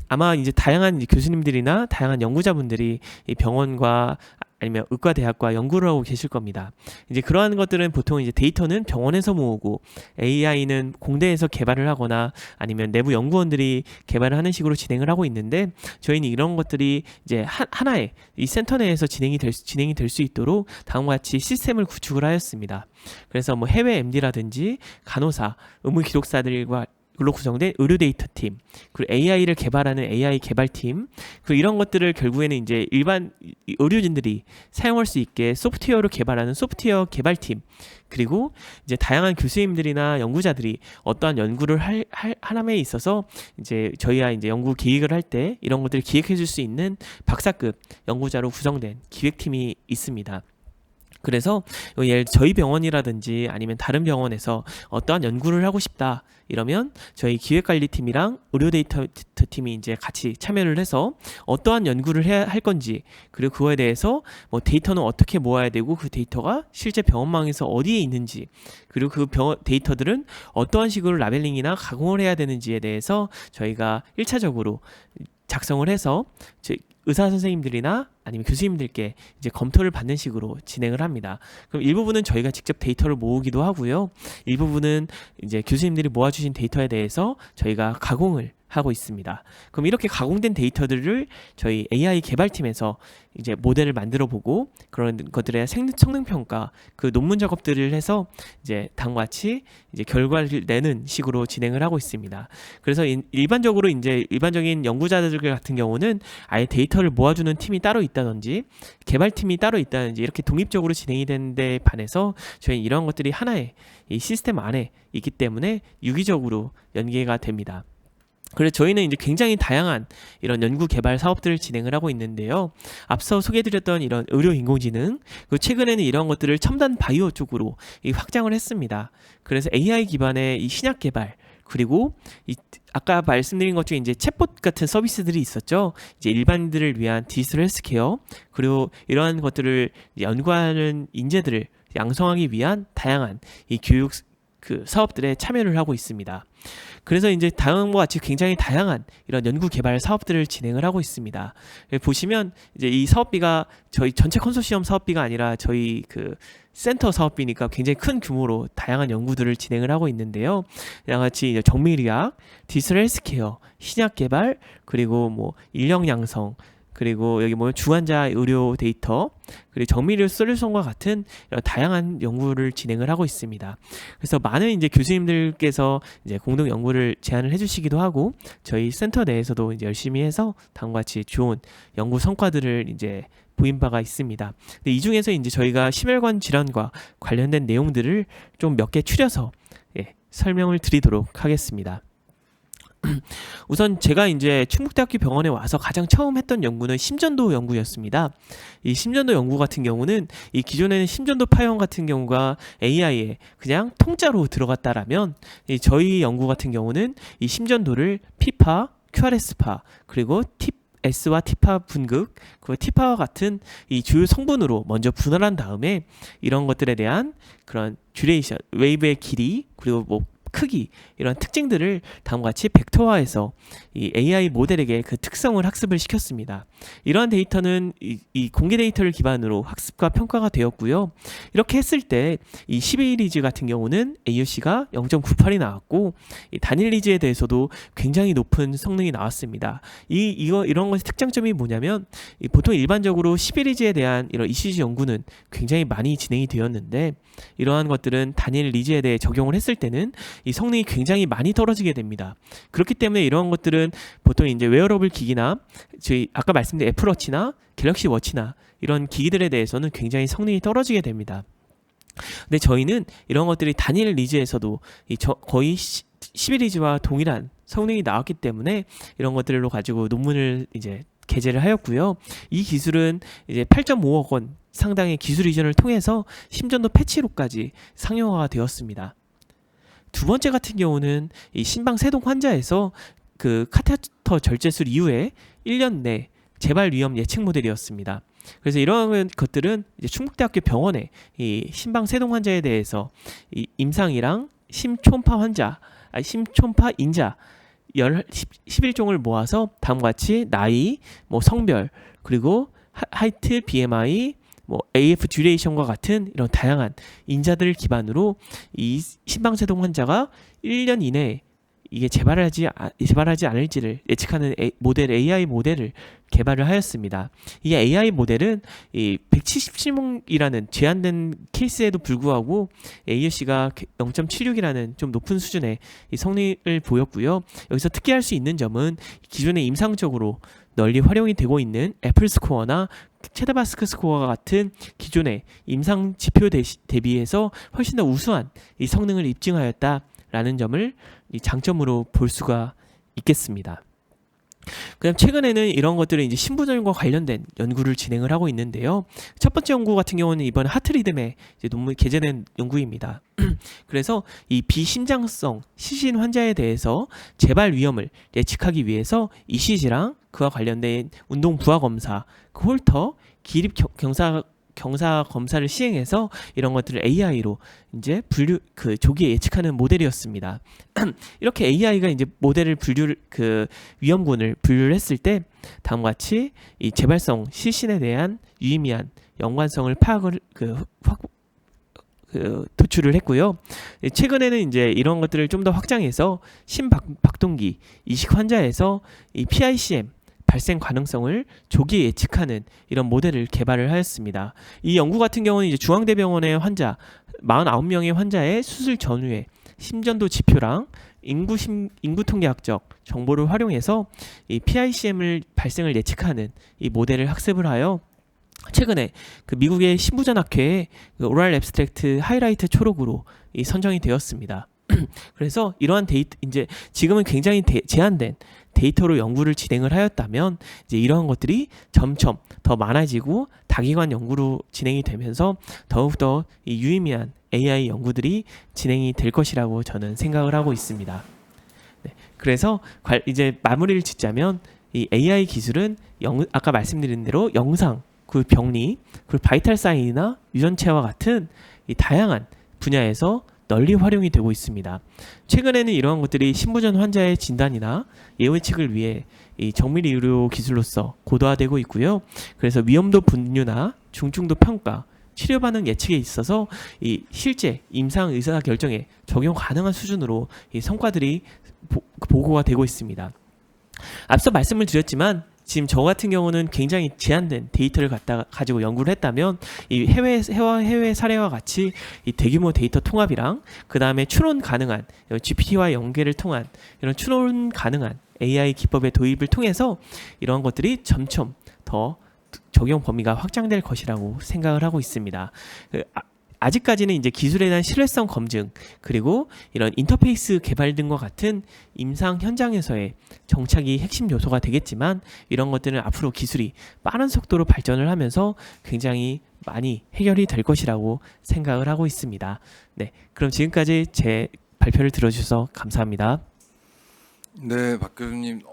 아마 이제 다양한 교수님들이나 다양한 연구자분들이 이 병원과 아니면 의과대학과 연구를 하고 계실 겁니다. 이제 그러한 것들은 보통 이제 데이터는 병원에서 모으고 AI는 공대에서 개발을 하거나 아니면 내부 연구원들이 개발을 하는 식으로 진행을 하고 있는데, 저희는 이런 것들이 이제 하나의 이 센터 내에서 진행이 될 수 있도록 다음과 같이 시스템을 구축을 하였습니다. 그래서 뭐 해외 MD라든지 간호사, 의무 기록사들과 로 구성된 의료 데이터 팀, 그리고 AI를 개발하는 AI 개발팀, 그리고 이런 것들을 결국에는 이제 일반 의료진들이 사용할 수 있게 소프트웨어로 개발하는 소프트웨어 개발팀, 그리고 이제 다양한 교수님들이나 연구자들이 어떠한 연구를 하람에 있어서 이제 저희와 이제 연구 기획을 할 때 이런 것들을 기획해 줄 수 있는 박사급 연구자로 구성된 기획팀이 있습니다. 그래서 예를 저희 병원이라든지 아니면 다른 병원에서 어떠한 연구를 하고 싶다 이러면 저희 기획관리팀이랑 의료 데이터 팀이 이제 같이 참여를 해서 어떠한 연구를 해야 할 건지, 그리고 그거에 대해서 뭐 데이터는 어떻게 모아야 되고 그 데이터가 실제 병원망에서 어디에 있는지, 그리고 그 데이터들은 어떠한 식으로 라벨링이나 가공을 해야 되는지에 대해서 저희가 1차적으로 작성을 해서 의사 선생님들이나 아니면 교수님들께 이제 검토를 받는 식으로 진행을 합니다. 그럼 일부분은 저희가 직접 데이터를 모으기도 하고요. 일부분은 이제 교수님들이 모아주신 데이터에 대해서 저희가 가공을 하고 있습니다. 그럼 이렇게 가공된 데이터들을 저희 AI 개발팀에서 이제 모델을 만들어 보고 그런 것들의 성능 평가, 그 논문 작업들을 해서 이제 다음과 같이 이제 결과를 내는 식으로 진행을 하고 있습니다. 그래서 일반적으로 이제 일반적인 연구자들 같은 경우는 아예 데이터를 모아주는 팀이 따로 있다든지 개발팀이 따로 있다든지 이렇게 독립적으로 진행이 되는데 반해서 저희는 이런 것들이 하나의 이 시스템 안에 있기 때문에 유기적으로 연계가 됩니다. 그래서 저희는 이제 굉장히 다양한 이런 연구 개발 사업들을 진행을 하고 있는데요. 앞서 소개해드렸던 이런 의료 인공지능, 그리고 최근에는 이런 것들을 첨단 바이오 쪽으로 확장을 했습니다. 그래서 AI 기반의 이 신약 개발, 그리고 아까 말씀드린 것 중에 이제 챗봇 같은 서비스들이 있었죠. 이제 일반인들을 위한 디지털 헬스케어, 그리고 이러한 것들을 연구하는 인재들을 양성하기 위한 다양한 이 교육 그 사업들에 참여를 하고 있습니다. 그래서 이제 다음과 같이 굉장히 다양한 이런 연구 개발 사업들을 진행을 하고 있습니다. 보시면 이제 이 사업비가 저희 전체 컨소시엄 사업비가 아니라 저희 그 센터 사업비니까 굉장히 큰 규모로 다양한 연구들을 진행을 하고 있는데요. 이와 같이 이제 정밀의학, 디지털 헬스케어, 신약 개발, 그리고 뭐 인력 양성, 그리고 여기 보면 중환자 의료 데이터, 그리고 정밀의료 솔루션과 같은 이런 다양한 연구를 진행을 하고 있습니다. 그래서 많은 이제 교수님들께서 이제 공동 연구를 제안을 해주시기도 하고 저희 센터 내에서도 이제 열심히 해서 다음과 같이 좋은 연구 성과들을 이제 보인 바가 있습니다. 근데 이 중에서 이제 저희가 심혈관 질환과 관련된 내용들을 좀 몇 개 추려서 설명을 드리도록 하겠습니다. 우선 제가 이제 충북대학교 병원에 와서 가장 처음 했던 연구는 심전도 연구였습니다. 이 심전도 연구 같은 경우는 이 기존에는 심전도 파형 같은 경우가 AI에 그냥 통짜로 들어갔다라면 이 저희 연구 같은 경우는 이 심전도를 피파, QRS파 그리고 S와 티파 분극, 그 티파와 같은 이 주요 성분으로 먼저 분할한 다음에 이런 것들에 대한 그런 듀레이션, 웨이브의 길이 그리고 뭐 크기 이런 특징들을 다음과 같이 벡터화해서 이 AI 모델에게 그 특성을 학습을 시켰습니다. 이러한 데이터는 이 공개 데이터를 기반으로 학습과 평가가 되었고요. 이렇게 했을 때 이 12리즈 같은 경우는 AUC가 0.98이 나왔고 이 단일 리즈에 대해서도 굉장히 높은 성능이 나왔습니다. 이런 것의 특장점이 뭐냐면 보통 일반적으로 12리즈에 대한 이런 ECG 연구는 굉장히 많이 진행이 되었는데 이러한 것들은 단일 리즈에 대해 적용을 했을 때는 이 성능이 굉장히 많이 떨어지게 됩니다. 그렇기 때문에 이런 것들은 보통 이제 웨어러블 기기나 저희 아까 말씀드린 애플워치나 갤럭시 워치나 이런 기기들에 대해서는 굉장히 성능이 떨어지게 됩니다. 근데 저희는 이런 것들이 단일 리즈에서도 거의 11리즈와 동일한 성능이 나왔기 때문에 이런 것들로 가지고 논문을 이제 게재를 하였고요. 이 기술은 이제 8.5억 원 상당의 기술 이전을 통해서 심전도 패치로까지 상용화가 되었습니다. 두 번째 같은 경우는 이 심방 세동 환자에서 그 카테터 절제술 이후에 1년 내 재발 위험 예측 모델이었습니다. 그래서 이러한 것들은 이제 충북대학교 병원에 이 심방 세동 환자에 대해서 이 임상이랑 심초음파 환자, 심초음파 인자 11종을 모아서 다음과 같이 나이, 뭐 성별, 그리고 하이트, BMI, 뭐 AF 듀레이션과 같은 이런 다양한 인자들을 기반으로 이 심방세동 환자가 1년 이내에 이게 재발하지 않을지를 예측하는 모델 AI 모델을 개발을 하였습니다. 이 AI 모델은 이 177몽이라는 제한된 케이스에도 불구하고 AUC가 0.76이라는 좀 높은 수준의 이 성능을 보였고요. 여기서 특이할 수 있는 점은 기존에 임상적으로 널리 활용이 되고 있는 애플 스코어나 체드바스크 스코어와 같은 기존의 임상 지표 대비해서 훨씬 더 우수한 이 성능을 입증하였다라는 점을 이 장점으로 볼 수가 있겠습니다. 그다음 최근에는 이런 것들을 이제 신부전과 관련된 연구를 진행을 하고 있는데요. 첫 번째 연구 같은 경우는 이번 하트리듬에 이제 논문 게재된 연구입니다. 그래서 이 비심장성 시신 환자에 대해서 재발 위험을 예측하기 위해서 ECG랑 그와 관련된 운동 부하 검사, 그 홀터, 기립 경사 검사를 시행해서 이런 것들을 AI로 이제 조기에 예측하는 모델이었습니다. 이렇게 AI가 이제 모델을 위험군을 분류를 했을 때 다음과 같이 이 재발성 시신에 대한 유의미한 연관성을 파악을 도출을 했고요. 최근에는 이제 이런 것들을 좀 더 확장해서 심박동기 이식 환자에서 이 PICM 발생 가능성을 조기에 예측하는 이런 모델을 개발을 하였습니다. 이 연구 같은 경우는 이제 중앙대병원의 환자 49명의 환자의 수술 전후에 심전도 지표랑 인구 통계학적 정보를 활용해서 이 PICM을 발생을 예측하는 이 모델을 학습을 하여 최근에 그 미국의 신부전학회에 그 오랄 앱스트랙트 하이라이트 초록으로 이 선정이 되었습니다. 그래서 이러한 데이터 이제 지금은 굉장히 제한된 데이터로 연구를 진행을 하였다면 이제 이러한 것들이 점점 더 많아지고 다기관 연구로 진행이 되면서 더욱더 이 유의미한 AI 연구들이 진행이 될 것이라고 저는 생각을 하고 있습니다. 네, 그래서 이제 마무리를 짓자면 이 AI 기술은 아까 말씀드린 대로 영상, 그 병리, 그리고 바이탈 사인이나 유전체와 같은 이 다양한 분야에서 널리 활용이 되고 있습니다. 최근에는 이러한 것들이 신부전 환자의 진단이나 예측을 위해 이 정밀 의료 기술로서 고도화되고 있고요. 그래서 위험도 분류나 중증도 평가, 치료 반응 예측에 있어서 이 실제 임상 의사 결정에 적용 가능한 수준으로 이 성과들이 보고가 되고 있습니다. 앞서 말씀을 드렸지만 지금 저 같은 경우는 굉장히 제한된 데이터를 가지고 연구를 했다면 이 해외 사례와 같이 이 대규모 데이터 통합이랑 그 다음에 추론 가능한 GPT와 연계를 통한 이런 추론 가능한 AI 기법의 도입을 통해서 이러한 것들이 점점 더 적용 범위가 확장될 것이라고 생각을 하고 있습니다. 아직까지는 이제 기술에 대한 신뢰성 검증 그리고 이런 인터페이스 개발 등과 같은 임상 현장에서의 정착이 핵심 요소가 되겠지만 이런 것들은 앞으로 기술이 빠른 속도로 발전을 하면서 굉장히 많이 해결이 될 것이라고 생각을 하고 있습니다. 네, 그럼 지금까지 제 발표를 들어주셔서 감사합니다. 네, 박 교수님,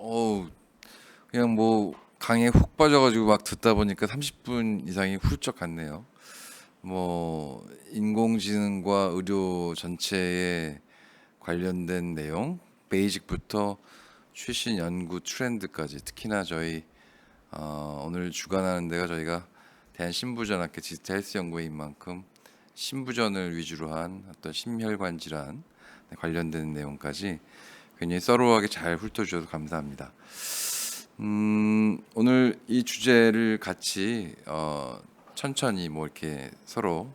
그냥 뭐 강에 훅 빠져가지고 막 듣다 보니까 30분 이상이 훌쩍 갔네요. 뭐 인공지능과 의료 전체에 관련된 내용, 베이직부터 최신 연구 트렌드까지, 특히나 저희 오늘 주관하는 데가 저희가 대한신부전학회 디지털 헬스 연구회인 만큼 신부전을 위주로 한 어떤 심혈관 질환 관련된 내용까지 굉장히 서로하게 잘 훑어주셔서 감사합니다. 오늘 이 주제를 같이 천천히 뭐 이렇게 서로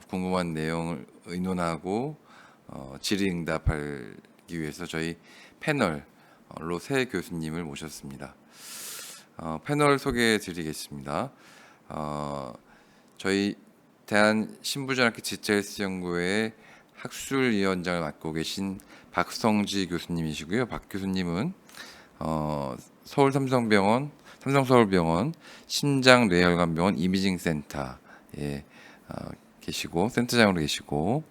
궁금한 내용을 의논하고 질의응답하기 위해서 저희 패널로 새 교수님을 모셨습니다. 패널 소개해드리겠습니다. 저희 대한신부전학회 디지털헬스연구회의 학술위원장을 맡고 계신 박성지 교수님이시고요. 박 교수님은 서울 삼성서울병원 심장뇌혈관병원 이미징센터에 계시고 센터장으로 계시고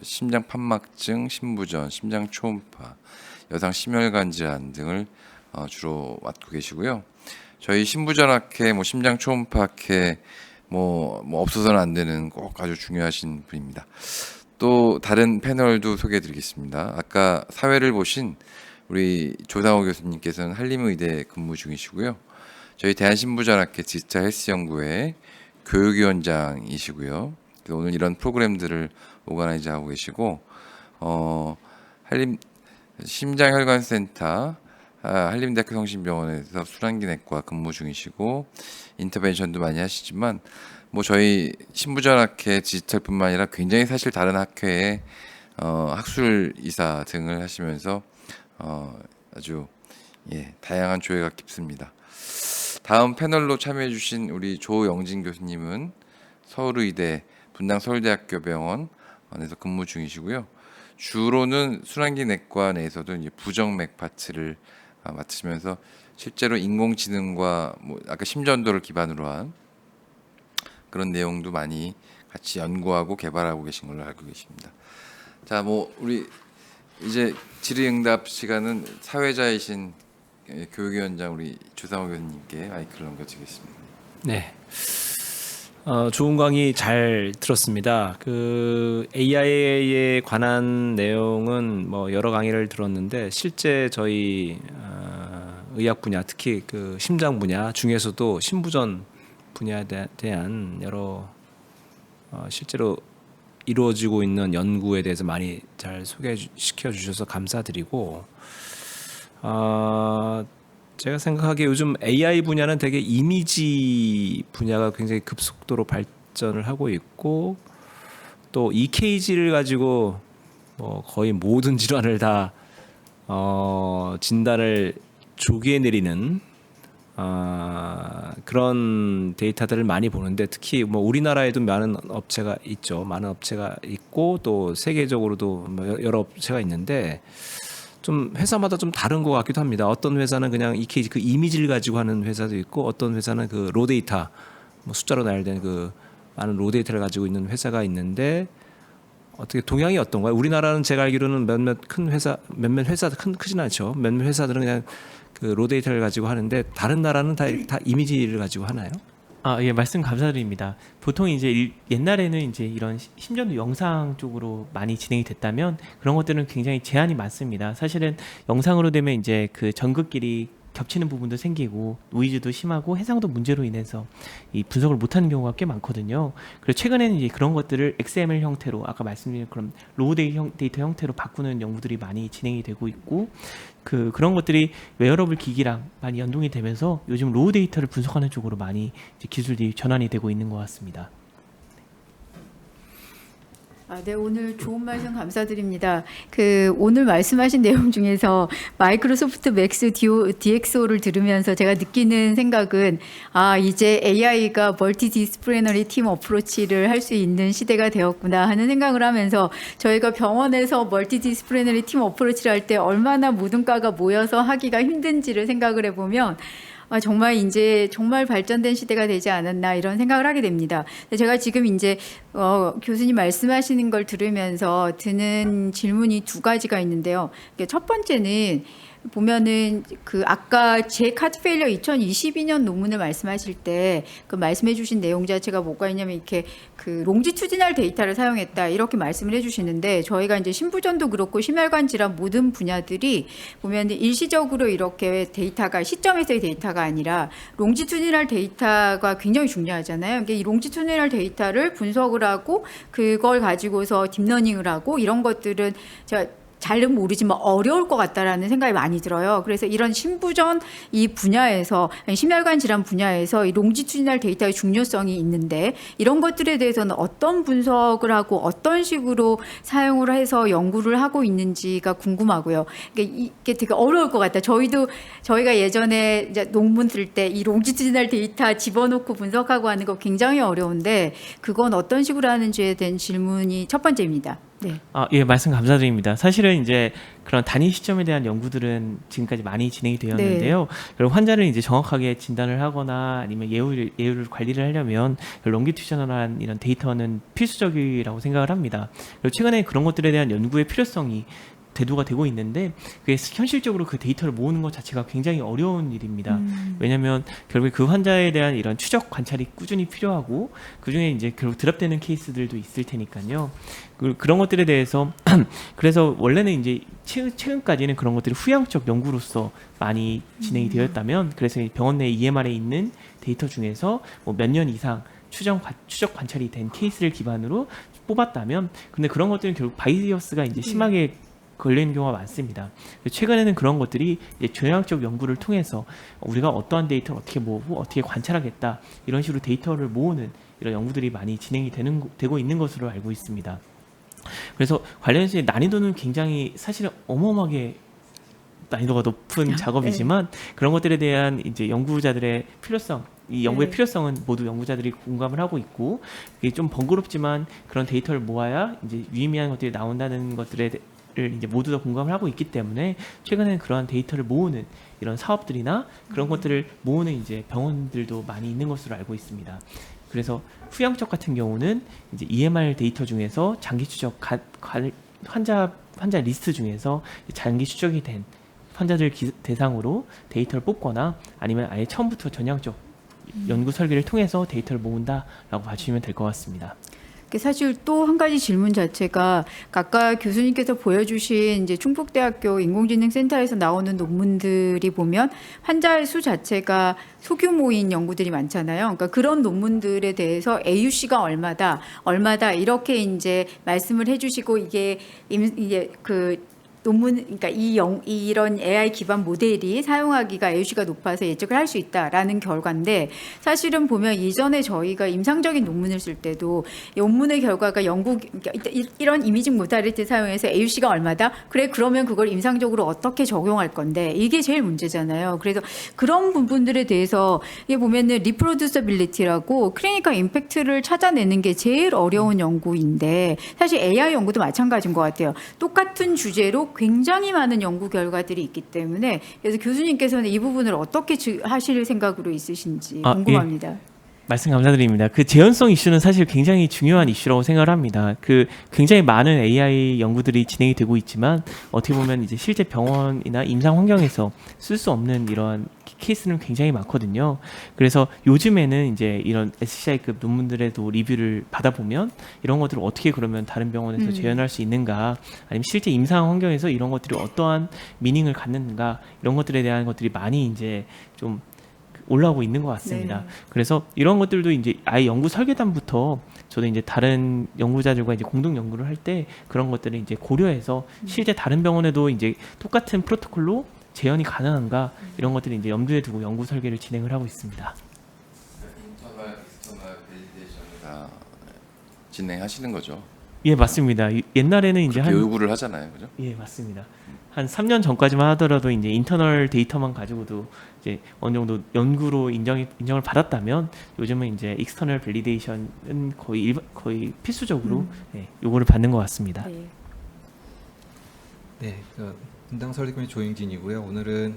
심장판막증, 신부전, 심장초음파, 여성 심혈관 질환 등을 주로 맡고 계시고요. 저희 신부전학회, 심장초음파학회 뭐 없어서는 안 되는 꼭 아주 중요하신 분입니다. 또 다른 패널도 소개해드리겠습니다. 아까 사회를 보신 우리 조상호 교수님께서는 한림의대 근무 중이시고요. 저희 대한신부전학회 디지털 헬스연구회 교육위원장이시고요. 그래서 오늘 이런 프로그램들을 오가나이즈 하고 계시고 한림 심장혈관센터 한림대학교 성심병원에서 순환기내과 근무 중이시고 인터벤션도 많이 하시지만 뭐 저희 신부전학회 디지털뿐만 아니라 굉장히 사실 다른 학회에 학술이사 등을 하시면서 아주 다양한 조예가 깊습니다. 다음 패널로 참여해주신 우리 조영진 교수님은 서울의대 분당 서울대학교 병원에서 근무 중이시고요. 주로는 순환기내과 내에서도 이제 부정맥 파트를 맡으시면서 실제로 인공지능과 뭐 아까 심전도를 기반으로 한 그런 내용도 많이 같이 연구하고 개발하고 계신 걸로 알고 계십니다. 자, 뭐 우리 이제 질의응답 시간은 사회자이신 교육위원장 우리 조상호 교수님께 마이크를 넘겨드리겠습니다. 네. 좋은 강의 잘 들었습니다. 그 AI에 관한 내용은 뭐 여러 강의를 들었는데 실제 저희 의학 분야, 특히 그 심장 분야 중에서도 신부전 분야에 대한 여러 실제로 이루어지고 있는 연구에 대해서 많이 잘 소개시켜 주셔서 감사드리고, 제가 생각하기에 요즘 AI 분야는 되게 이미지 분야가 굉장히 급속도로 발전을 하고 있고, 또 EKG를 가지고 뭐 거의 모든 질환을 다 진단을 조기에 내리는 그런 데이터들을 많이 보는데, 특히 뭐 우리나라에도 많은 업체가 있죠. 많은 업체가 있고 또 세계적으로도 뭐 여러 업체가 있는데 좀 회사마다 좀 다른 것 같기도 합니다. 어떤 회사는 그냥 EKG 그 이미지를 가지고 하는 회사도 있고, 어떤 회사는 그 로 데이터 뭐 숫자로 나열된 그 많은 로 데이터를 가지고 있는 회사가 있는데, 어떻게 동향이 어떤가요? 우리나라는 제가 알기로는 몇몇 회사 크진 않죠. 몇몇 회사들은 그냥 그 로 데이터를 가지고 하는데, 다른 나라는 다 이미지를 가지고 하나요? 예, 말씀 감사드립니다. 보통 이제 옛날에는 이제 이런 심전도 영상 쪽으로 많이 진행이 됐다면 그런 것들은 굉장히 제한이 많습니다. 사실은 영상으로 되면 이제 그 전극끼리 겹치는 부분도 생기고 노이즈도 심하고 해상도 문제로 인해서 이 분석을 못하는 경우가 꽤 많거든요. 그래서 최근에는 이제 그런 것들을 XML 형태로 아까 말씀드린 그런 로우 데이터 형태로 바꾸는 연구들이 많이 진행이 되고 있고 그런 것들이 웨어러블 기기랑 많이 연동이 되면서 요즘 로우 데이터를 분석하는 쪽으로 많이 이제 기술들이 전환이 되고 있는 것 같습니다. 네, 오늘 좋은 말씀 감사드립니다. 오늘 말씀하신 내용 중에서 마이크로소프트 맥스 DXO를 들으면서 제가 느끼는 생각은 이제 AI가 멀티 디스플레이너리 팀 어프로치를 할 수 있는 시대가 되었구나 하는 생각을 하면서 저희가 병원에서 멀티 디스플레이너리 팀 어프로치를 할 때 얼마나 모든 과가 모여서 하기가 힘든지를 생각을 해보면 정말 이제 정말 발전된 시대가 되지 않았나 이런 생각을 하게 됩니다. 제가 지금 이제 교수님 말씀하시는 걸 들으면서 드는 질문이 두 가지가 있는데요. 첫 번째는 보면은 아까 제 카드 페일리어 2022년 논문을 말씀하실 때 말씀해 주신 내용 자체가 뭐가 있냐면 이렇게 롱지투디널 데이터를 사용했다 이렇게 말씀을 해 주시는데 저희가 이제 심부전도 그렇고 심혈관 질환 모든 분야들이 보면 일시적으로 이렇게 데이터가 시점에서의 데이터가 아니라 롱지투디널 데이터가 굉장히 중요하잖아요. 그러니까 이 롱지투디널 데이터를 분석을 하고 그걸 가지고서 딥러닝을 하고 이런 것들은 제가 잘은 모르지만 어려울 것 같다라는 생각이 많이 들어요. 그래서 이런 심부전 이 분야에서 심혈관 질환 분야에서 이 롱지튜디널 데이터의 중요성이 있는데 이런 것들에 대해서는 어떤 분석을 하고 어떤 식으로 사용을 해서 연구를 하고 있는지가 궁금하고요. 이게 되게 어려울 것 같다. 저희가 예전에 이제 논문 쓸 때 이 롱지튜디널 데이터 집어넣고 분석하고 하는 거 굉장히 어려운데 그건 어떤 식으로 하는지에 대한 질문이 첫 번째입니다. 네. 예, 말씀 감사드립니다. 사실은 이제 그런 단위 시점에 대한 연구들은 지금까지 많이 진행이 되었는데요. 그리고 환자를 이제 정확하게 진단을 하거나 아니면 예후를 관리를 하려면 롱기튜셔널한 이런 데이터는 필수적이라고 생각을 합니다. 그리고 최근에 그런 것들에 대한 연구의 필요성이 대두가 되고 있는데 그게 현실적으로 그 데이터를 모으는 것 자체가 굉장히 어려운 일입니다. 왜냐하면 결국에 그 환자에 대한 이런 추적 관찰이 꾸준히 필요하고 그 중에 이제 결국 드랍되는 케이스들도 있을 테니까요. 그런 것들에 대해서 그래서 원래는 이제 최근까지는 그런 것들이 후향적 연구로서 많이 진행이 되었다면 그래서 병원 내 EMR에 있는 데이터 중에서 뭐 몇 년 이상 추적 관찰이 된 케이스를 기반으로 뽑았다면 근데 그런 것들은 결국 바이어스가 이제 심하게 걸리는 경우가 많습니다. 최근에는 그런 것들이 이제 조형학적 연구를 통해서 우리가 어떠한 데이터를 어떻게 모으고 어떻게 관찰하겠다 이런 식으로 데이터를 모으는 이런 연구들이 많이 진행이 되고 있는 것으로 알고 있습니다. 그래서 관련해서 난이도는 굉장히 사실은 어마어마하게 난이도가 높은 작업이지만 그런 것들에 대한 이제 연구자들의 필요성 이 연구의 필요성은 모두 연구자들이 공감을 하고 있고 이게 좀 번거롭지만 그런 데이터를 모아야 이제 유의미한 것들이 나온다는 것들을 이제 모두 다 공감을 하고 있기 때문에 최근에는 그러한 데이터를 모으는 이런 사업들이나 그런 것들을 모으는 이제 병원들도 많이 있는 것으로 알고 있습니다. 그래서 후향적 같은 경우는 이제 EMR 데이터 중에서 장기 추적 환자 리스트 중에서 장기 추적이 된 환자들 대상으로 데이터를 뽑거나 아니면 아예 처음부터 전향적 연구 설계를 통해서 데이터를 모은다라고 봐주시면 될 것 같습니다. 사실 또 한 가지 질문 자체가 아까 교수님께서 보여주신 이제 충북대학교 인공지능센터에서 나오는 논문들이 보면 환자의 수 자체가 소규모인 연구들이 많잖아요. 그러니까 그런 논문들에 대해서 AUC가 얼마다 이렇게 이제 말씀을 해주시고 이게 논문, 그러니까 이런 AI 기반 모델이 사용하기가 AUC가 높아서 예측을 할 수 있다라는 결과인데 사실은 보면 이전에 저희가 임상적인 논문을 쓸 때도 논문의 결과가 그러니까 이런 이미징 모달리티 사용해서 AUC가 얼마다? 그래 그러면 그걸 임상적으로 어떻게 적용할 건데 이게 제일 문제잖아요. 그래서 그런 부분들에 대해서 이게 보면은 리프로듀서빌리티라고 클리니컬 임팩트를 찾아내는 게 제일 어려운 연구인데 사실 AI 연구도 마찬가지인 것 같아요. 똑같은 주제로 굉장히 많은 연구 결과들이 있기 때문에 그래서 교수님께서는 이 부분을 어떻게 하실 생각으로 있으신지 궁금합니다. 말씀 감사드립니다. 그 재현성 이슈는 사실 굉장히 중요한 이슈라고 생각을 합니다. 그 굉장히 많은 AI 연구들이 진행이 되고 있지만 어떻게 보면 이제 실제 병원이나 임상 환경에서 쓸 수 없는 이러한 케이스는 굉장히 많거든요. 그래서 요즘에는 이제 이런 SCI급 논문들에도 리뷰를 받아보면 이런 것들을 어떻게 그러면 다른 병원에서 재현할 수 있는가, 아니면 실제 임상 환경에서 이런 것들이 어떠한 미닝을 갖는가, 이런 것들에 대한 것들이 많이 이제 좀 올라오고 있는 것 같습니다. 네. 그래서 이런 것들도 이제 아예 연구 설계단부터 저도 이제 다른 연구자들과 이제 공동 연구를 할 때 그런 것들을 이제 고려해서 실제 다른 병원에도 이제 똑같은 프로토콜로 재현이 가능한가, 이런 것들을 이제 염두에 두고 연구 설계를 진행을 하고 있습니다. 인터널, 익스터널 밸리데이션을 다 진행하시는 거죠. 예, 맞습니다. 옛날에는 이제 그렇게 요구를 하잖아요, 그죠? 예, 맞습니다. 한 3년 전까지만 하더라도 이제 인터널 데이터만 가지고도 이제 어느 정도 연구로 인정을 받았다면, 요즘은 이제 익스터널 밸리데이션은 거의 필수적으로 예, 요거를 받는 것 같습니다. 네. 네, 분당 설립금의 조영진이고요. 오늘은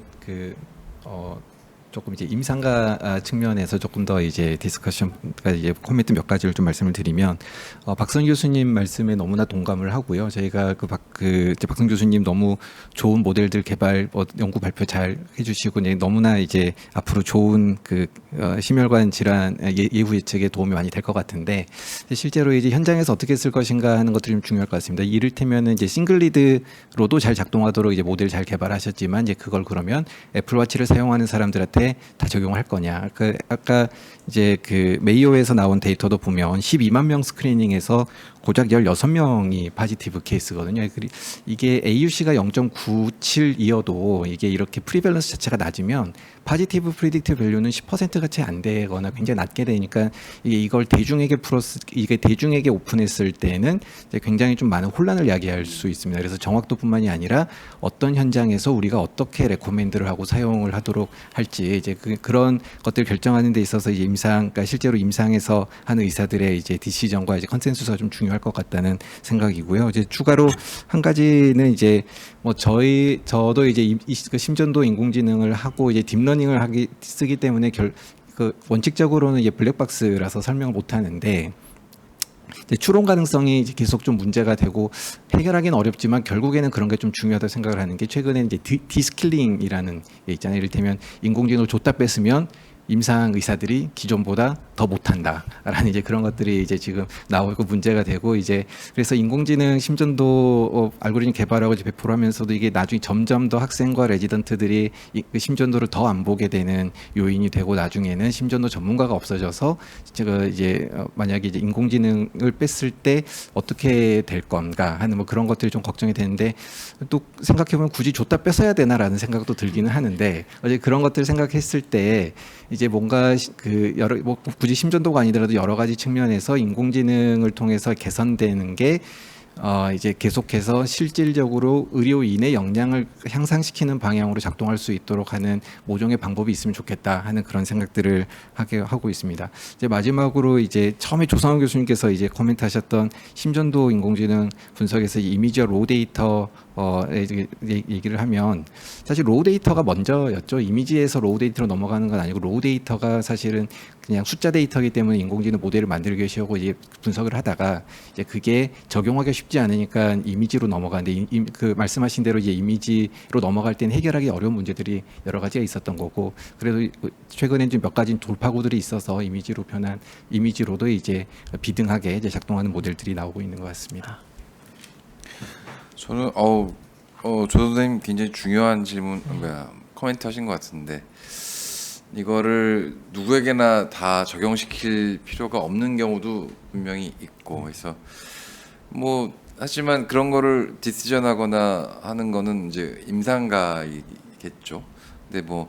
조금 이제 임상가 측면에서 조금 더 이제 디스커션과 이제 코멘트 몇 가지를 좀 말씀을 드리면, 박선 교수님 말씀에 너무나 동감을 하고요. 저희가 이제 박선 교수님 너무 좋은 모델들 개발 연구 발표 잘 해주시고, 너무나 이제 앞으로 좋은 심혈관 질환 예후 예측에 도움이 많이 될 것 같은데, 실제로 이제 현장에서 어떻게 쓸 것인가 하는 것들이 좀 중요할 것 같습니다. 이를테면은 이제 싱글 리드로도 잘 작동하도록 이제 모델 잘 개발하셨지만, 이제 그걸 그러면 애플워치를 사용하는 사람들한테 다 적용할 거냐. 아까 이제 메이오에서 나온 데이터도 보면 12만 명 스크리닝에서 고작 16명이 포지티브 케이스거든요. 이게 AUC가 0.97이어도 이게 이렇게 프리밸런스 자체가 낮으면 포지티브 프리딕티브 밸류는 10%가 채 안 되거나 굉장히 낮게 되니까, 이걸 이게 대중에게 오픈했을 때는 이제 굉장히 좀 많은 혼란을 야기할 수 있습니다. 그래서 정확도뿐만이 아니라 어떤 현장에서 우리가 어떻게 레코멘드를 하고 사용을 하도록 할지, 이제 그런 것들 결정하는 데 있어서 이제 그러니까 실제로 임상에서 하는 의사들의 이제 디시전과 이제 컨센서스가 좀 중요할 것 같다는 생각이고요. 이제 추가로 한 가지는 이제 저도 이제 심전도 인공지능을 하고 이제 딥러닝을 쓰기 때문에 원칙적으로는 이제 블랙박스라서 설명을 못 하는데, 추론 가능성이 이제 계속 좀 문제가 되고 해결하기는 어렵지만 결국에는 그런 게 좀 중요하다고 생각을 하는 게, 최근에 이제 디스킬링이라는 게 있잖아요. 이를테면 인공지능을 줬다 뺐으면 임상 의사들이 기존보다 더 못한다라는 이제 그런 것들이 이제 지금 나오고 문제가 되고, 이제 그래서 인공지능 심전도 알고리즘 개발하고 이제 배포를 하면서도 이게 나중에 점점 더 학생과 레지던트들이 심전도를 더 안 보게 되는 요인이 되고, 나중에는 심전도 전문가가 없어져서 제가 이제 만약에 이제 인공지능을 뺐을 때 어떻게 될 건가 하는 그런 것들이 좀 걱정이 되는데, 또 생각해보면 굳이 줬다 뺐어야 되나라는 생각도 들기는 하는데, 어제 그런 것들 생각했을 때 이제 뭔가 굳이 심전도가 아니더라도 여러 가지 측면에서 인공지능을 통해서 개선되는 게 이제 계속해서 실질적으로 의료인의 역량을 향상시키는 방향으로 작동할 수 있도록 하는 모종의 방법이 있으면 좋겠다 하는 그런 생각들을 하고 있습니다. 이제 마지막으로 이제 처음에 조상훈 교수님께서 이제 코멘트하셨던 심전도 인공지능 분석에서 이미지와 로우 데이터 얘기를 하면, 사실 로우 데이터가 먼저였죠. 이미지에서 로우 데이터로 넘어가는 건 아니고, 로우 데이터가 사실은 그냥 숫자 데이터이기 때문에 인공지능 모델을 만들기 쉬우고 이제 분석을 하다가 이제 그게 적용하기가 쉽지 않으니까 이미지로 넘어가는데, 말씀하신 대로 이제 이미지로 넘어갈 때는 해결하기 어려운 문제들이 여러 가지가 있었던 거고, 그래도 최근엔 좀 몇 가지 돌파구들이 있어서 이미지로도 이제 비등하게 이제 작동하는 모델들이 나오고 있는 것 같습니다. 저는 조 선생님 굉장히 중요한 코멘트 하신 것 같은데, 이거를 누구에게나 다 적용시킬 필요가 없는 경우도 분명히 있고, 그래서 하지만 그런 거를 디시전하거나 하는 거는 이제 임상가이겠죠. 근데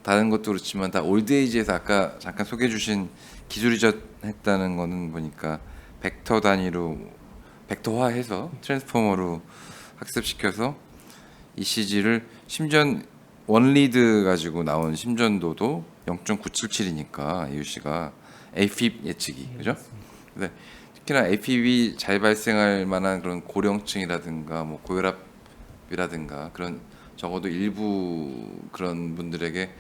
다른 것도 그렇지만 다 올드에이지에서 아까 잠깐 소개해 주신 기술이 했다는 거는 보니까 벡터 단위로 벡터화해서 트랜스포머로 학습시켜서 ECG를 심전 원리드 가지고 나온 심전도도 0.977이니까 AUC가 AFib 예측이, 그죠? 근데 특히나 AFib이 잘 발생할 만한 그런 고령층이라든가 고혈압이라든가 그런 적어도 일부 그런 분들에게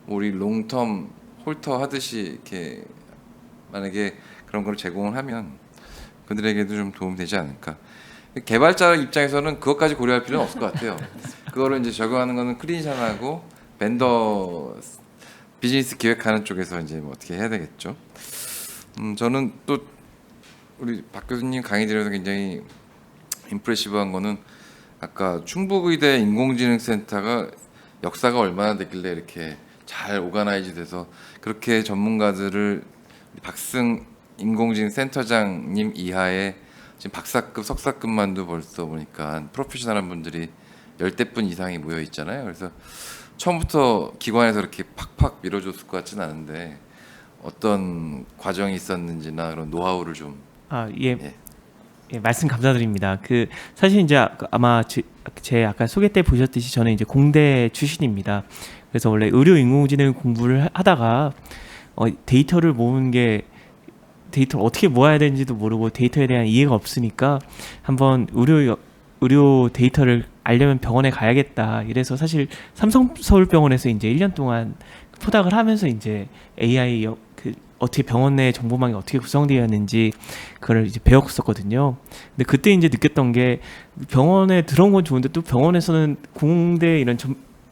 우리 롱텀 홀터 하듯이 이렇게 만약에 그런 걸 제공을 하면 그들에게도 좀 도움 되지 않을까. 개발자 입장에서는 그것까지 고려할 필요는 없을 것 같아요. 그거를 이제 적용하는 거는 크리니션하고 벤더 비즈니스 기획하는 쪽에서 이제 뭐 어떻게 해야 되겠죠. 저는 또 우리 박 교수님 강의 들으면서 굉장히 임프레시브한 거는 아까 충북의대 인공지능센터가 역사가 얼마나 됐길래 이렇게 잘 오가나이즈 돼서 그렇게 전문가들을 박승 인공지능센터장님 이하의 지금 박사급, 석사급만도 벌써 보니까 프로페셔널한 분들이 10대분 이상이 모여 있잖아요. 그래서 처음부터 기관에서 이렇게 팍팍 밀어줬을 것 같지는 않은데 어떤 과정이 있었는지나 그런 노하우를 좀 예. 예. 예, 말씀 감사드립니다. 사실 이제 아마 제 아까 소개 때 보셨듯이 저는 이제 공대 출신입니다. 그래서 원래 의료 인공지능 공부를 하다가 데이터를 모으는 게 데이터를 어떻게 모아야 되는지도 모르고 데이터에 대한 이해가 없으니까 한번 의료 데이터를 알려면 병원에 가야겠다. 이래서 사실 삼성서울병원에서 이제 1년 동안 포닥을 하면서 이제 AI 어떻게 병원 내 정보망이 어떻게 구성되어 있는지 그걸 이제 배웠었거든요. 근데 그때 이제 느꼈던 게 병원에 들어온 건 좋은데 또 병원에서는 공대 이런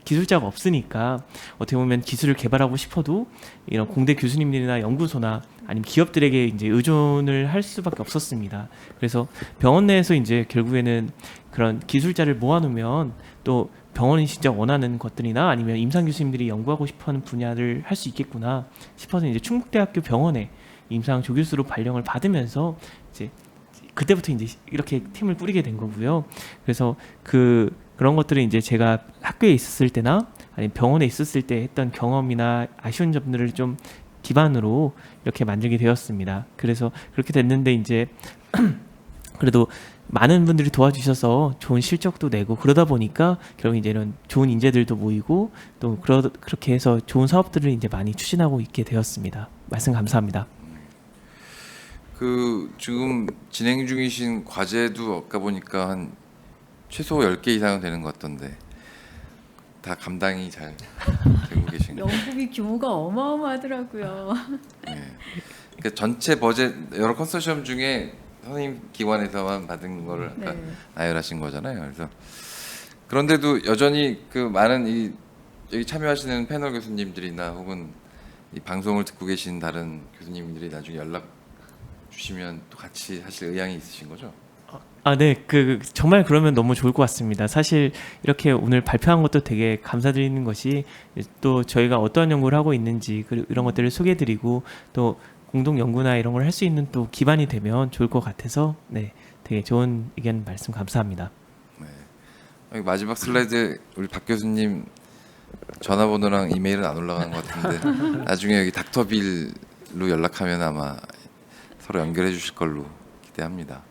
기술자가 없으니까 어떻게 보면 기술을 개발하고 싶어도 이런 공대 교수님들이나 연구소나 아니면 기업들에게 이제 의존을 할 수밖에 없었습니다. 그래서 병원 내에서 이제 결국에는 그런 기술자를 모아놓으면 또 병원이 진짜 원하는 것들이나 아니면 임상 교수님들이 연구하고 싶어하는 분야를 할 수 있겠구나 싶어서 이제 충북대학교 병원에 임상 조교수로 발령을 받으면서 이제 그때부터 이제 이렇게 팀을 꾸리게 된 거고요. 그래서 그런 것들을 이제 제가 학교에 있었을 때나 아니면 병원에 있었을 때 했던 경험이나 아쉬운 점들을 좀 기반으로 이렇게 만들게 되었습니다. 그래서 그렇게 됐는데 이제 그래도 많은 분들이 도와주셔서 좋은 실적도 내고 그러다 보니까 결국 이제 이런 좋은 인재들도 모이고 또 그렇게 해서 좋은 사업들을 이제 많이 추진하고 있게 되었습니다. 말씀 감사합니다. 지금 진행 중이신 과제도 아까 보니까 한 최소 10개 이상은 되는 것 같던데 다 감당이 잘 되고 계신가요? 연구비 규모가 어마어마하더라고요. 네. 그러니까 전체 버젯 여러 컨소시엄 중에 선생님 기관에서만 받은 거를 아까 네. 나열하신 거잖아요. 그래서 그런데도 여전히 많은 여기 참여하시는 패널 교수님들이나 혹은 이 방송을 듣고 계신 다른 교수님들이 나중에 연락 주시면 또 같이 하실 의향이 있으신 거죠? 네, 정말 그러면 너무 좋을 것 같습니다. 사실 이렇게 오늘 발표한 것도 되게 감사드리는 것이 또 저희가 어떠한 연구를 하고 있는지 이런 것들을 소개해드리고 또 공동 연구나 이런 걸 할 수 있는 또 기반이 되면 좋을 것 같아서 네, 되게 좋은 의견 말씀 감사합니다. 네. 여기 마지막 슬라이드 우리 박 교수님 전화번호랑 이메일은 안 올라가는 것 같은데 나중에 여기 닥터빌로 연락하면 아마 서로 연결해 주실 걸로 기대합니다.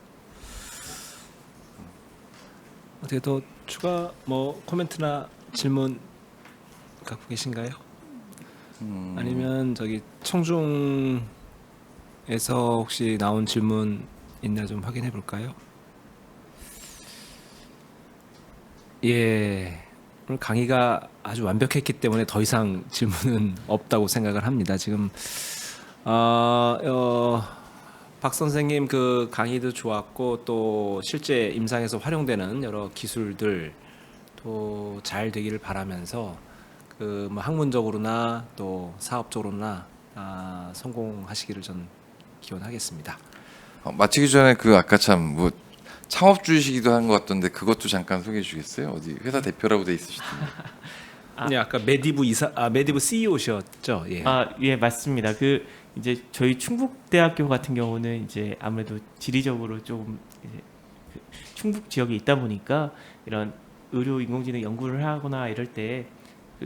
어떻게 더 추가 코멘트나 질문 갖고 계신가요? 아니면 저기 청중에서 혹시 나온 질문 있나 좀 확인해 볼까요? 예, 오늘 강의가 아주 완벽했기 때문에 더 이상 질문은 없다고 생각을 합니다. 지금 박 선생님 강의도 좋았고 또 실제 임상에서 활용되는 여러 기술들 또 잘 되기를 바라면서 학문적으로나 또 사업적으로나 성공하시기를 전 기원하겠습니다. 마치기 전에 아까 참 창업주이시기도 한 것 같던데 그것도 잠깐 소개해 주시겠어요? 어디 회사 대표라고 돼 있으시던데. 네, 아까 메디브 CEO셨죠? 예. 예, 맞습니다. 이제 저희 충북대학교 같은 경우는 이제 아무래도 지리적으로 조금 이제 충북 지역에 있다 보니까 이런 의료 인공지능 연구를 하거나 이럴 때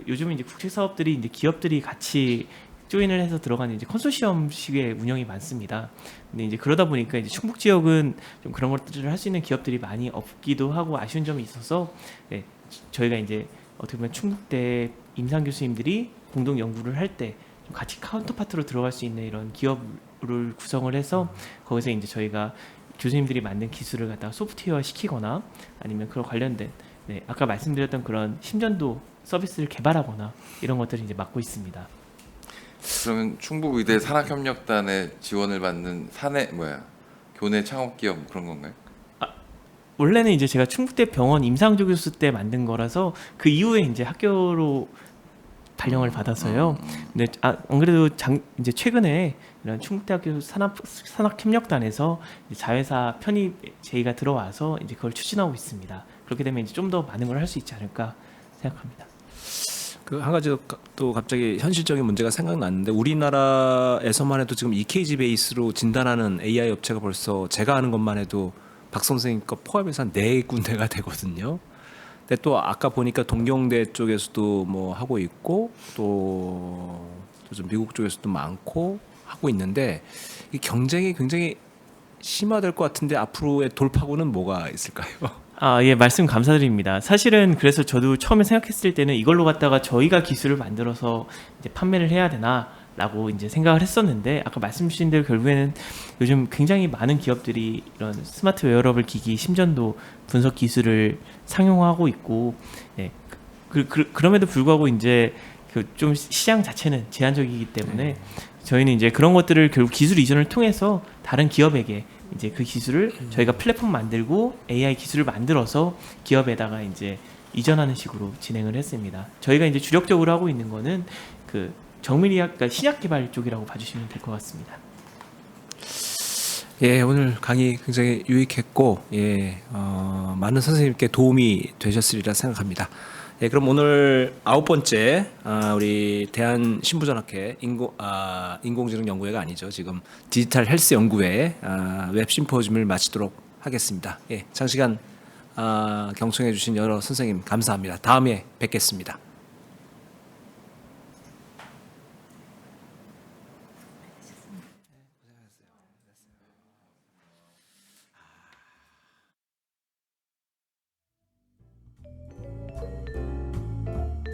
요즘은 이제 국제 사업들이 이제 기업들이 같이 조인을 해서 들어가는 이제 컨소시엄식의 운영이 많습니다. 근데 이제 그러다 보니까 이제 충북 지역은 좀 그런 것들을 할 수 있는 기업들이 많이 없기도 하고 아쉬운 점이 있어서 네, 저희가 이제 어떻게 보면 충북대 임상 교수님들이 공동 연구를 할 때 같이 카운터파트로 들어갈 수 있는 이런 기업을 구성을 해서 거기서 이제 저희가 교수님들이 만든 기술을 갖다가 소프트웨어 시키거나 아니면 그런 관련된 아까 말씀드렸던 그런 심전도 서비스를 개발하거나 이런 것들을 이제 맡고 있습니다. 그러면 충북의대 산학협력단의 지원을 받는 교내 창업기업 그런 건가요? 원래는 이제 제가 충북대 병원 임상조 교수 때 만든 거라서 그 이후에 이제 학교로 발령을 받아서요. 근데 안 그래도 이제 최근에 이런 충북대학교 산학협력단에서 자회사 편입 제의가 들어와서 이제 그걸 추진하고 있습니다. 그렇게 되면 이제 좀 더 많은 걸 할 수 있지 않을까 생각합니다. 그 한 가지 또 갑자기 현실적인 문제가 생각났는데 우리나라에서만 해도 지금 EKG 베이스로 진단하는 AI 업체가 벌써 제가 아는 것만 해도 박 선생님 거 포함해서 한 4군데가 되거든요. 근데 또 아까 보니까 동경대 쪽에서도 뭐 하고 있고 또 좀 미국 쪽에서도 많고 하고 있는데 이 경쟁이 굉장히 심화될 것 같은데 앞으로의 돌파구는 뭐가 있을까요? 예, 말씀 감사드립니다. 사실은 그래서 저도 처음에 생각했을 때는 이걸로 갖다가 저희가 기술을 만들어서 이제 판매를 해야 되나라고 이제 생각을 했었는데 아까 말씀 주신 대로 결국에는 요즘 굉장히 많은 기업들이 이런 스마트 웨어러블 기기 심전도 분석 기술을 상용화하고 있고, 네, 그럼에도 불구하고 이제 그 좀 시장 자체는 제한적이기 때문에 저희는 이제 그런 것들을 결국 기술 이전을 통해서 다른 기업에게 이제 그 기술을 저희가 플랫폼 만들고 AI 기술을 만들어서 기업에다가 이제 이전하는 식으로 진행을 했습니다. 저희가 이제 주력적으로 하고 있는 거는 그 정밀의학, 그러니까 신약 개발 쪽이라고 봐주시면 될 것 같습니다. 예, 오늘 강의 굉장히 유익했고 많은 선생님께 도움이 되셨으리라 생각합니다. 예, 그럼 오늘 9번째 우리 대한신부전학회 인공지능 연구회가 아니죠. 지금 디지털 헬스 연구회 웹 심포지움을 마치도록 하겠습니다. 예, 장시간 경청해 주신 여러 선생님 감사합니다. 다음에 뵙겠습니다.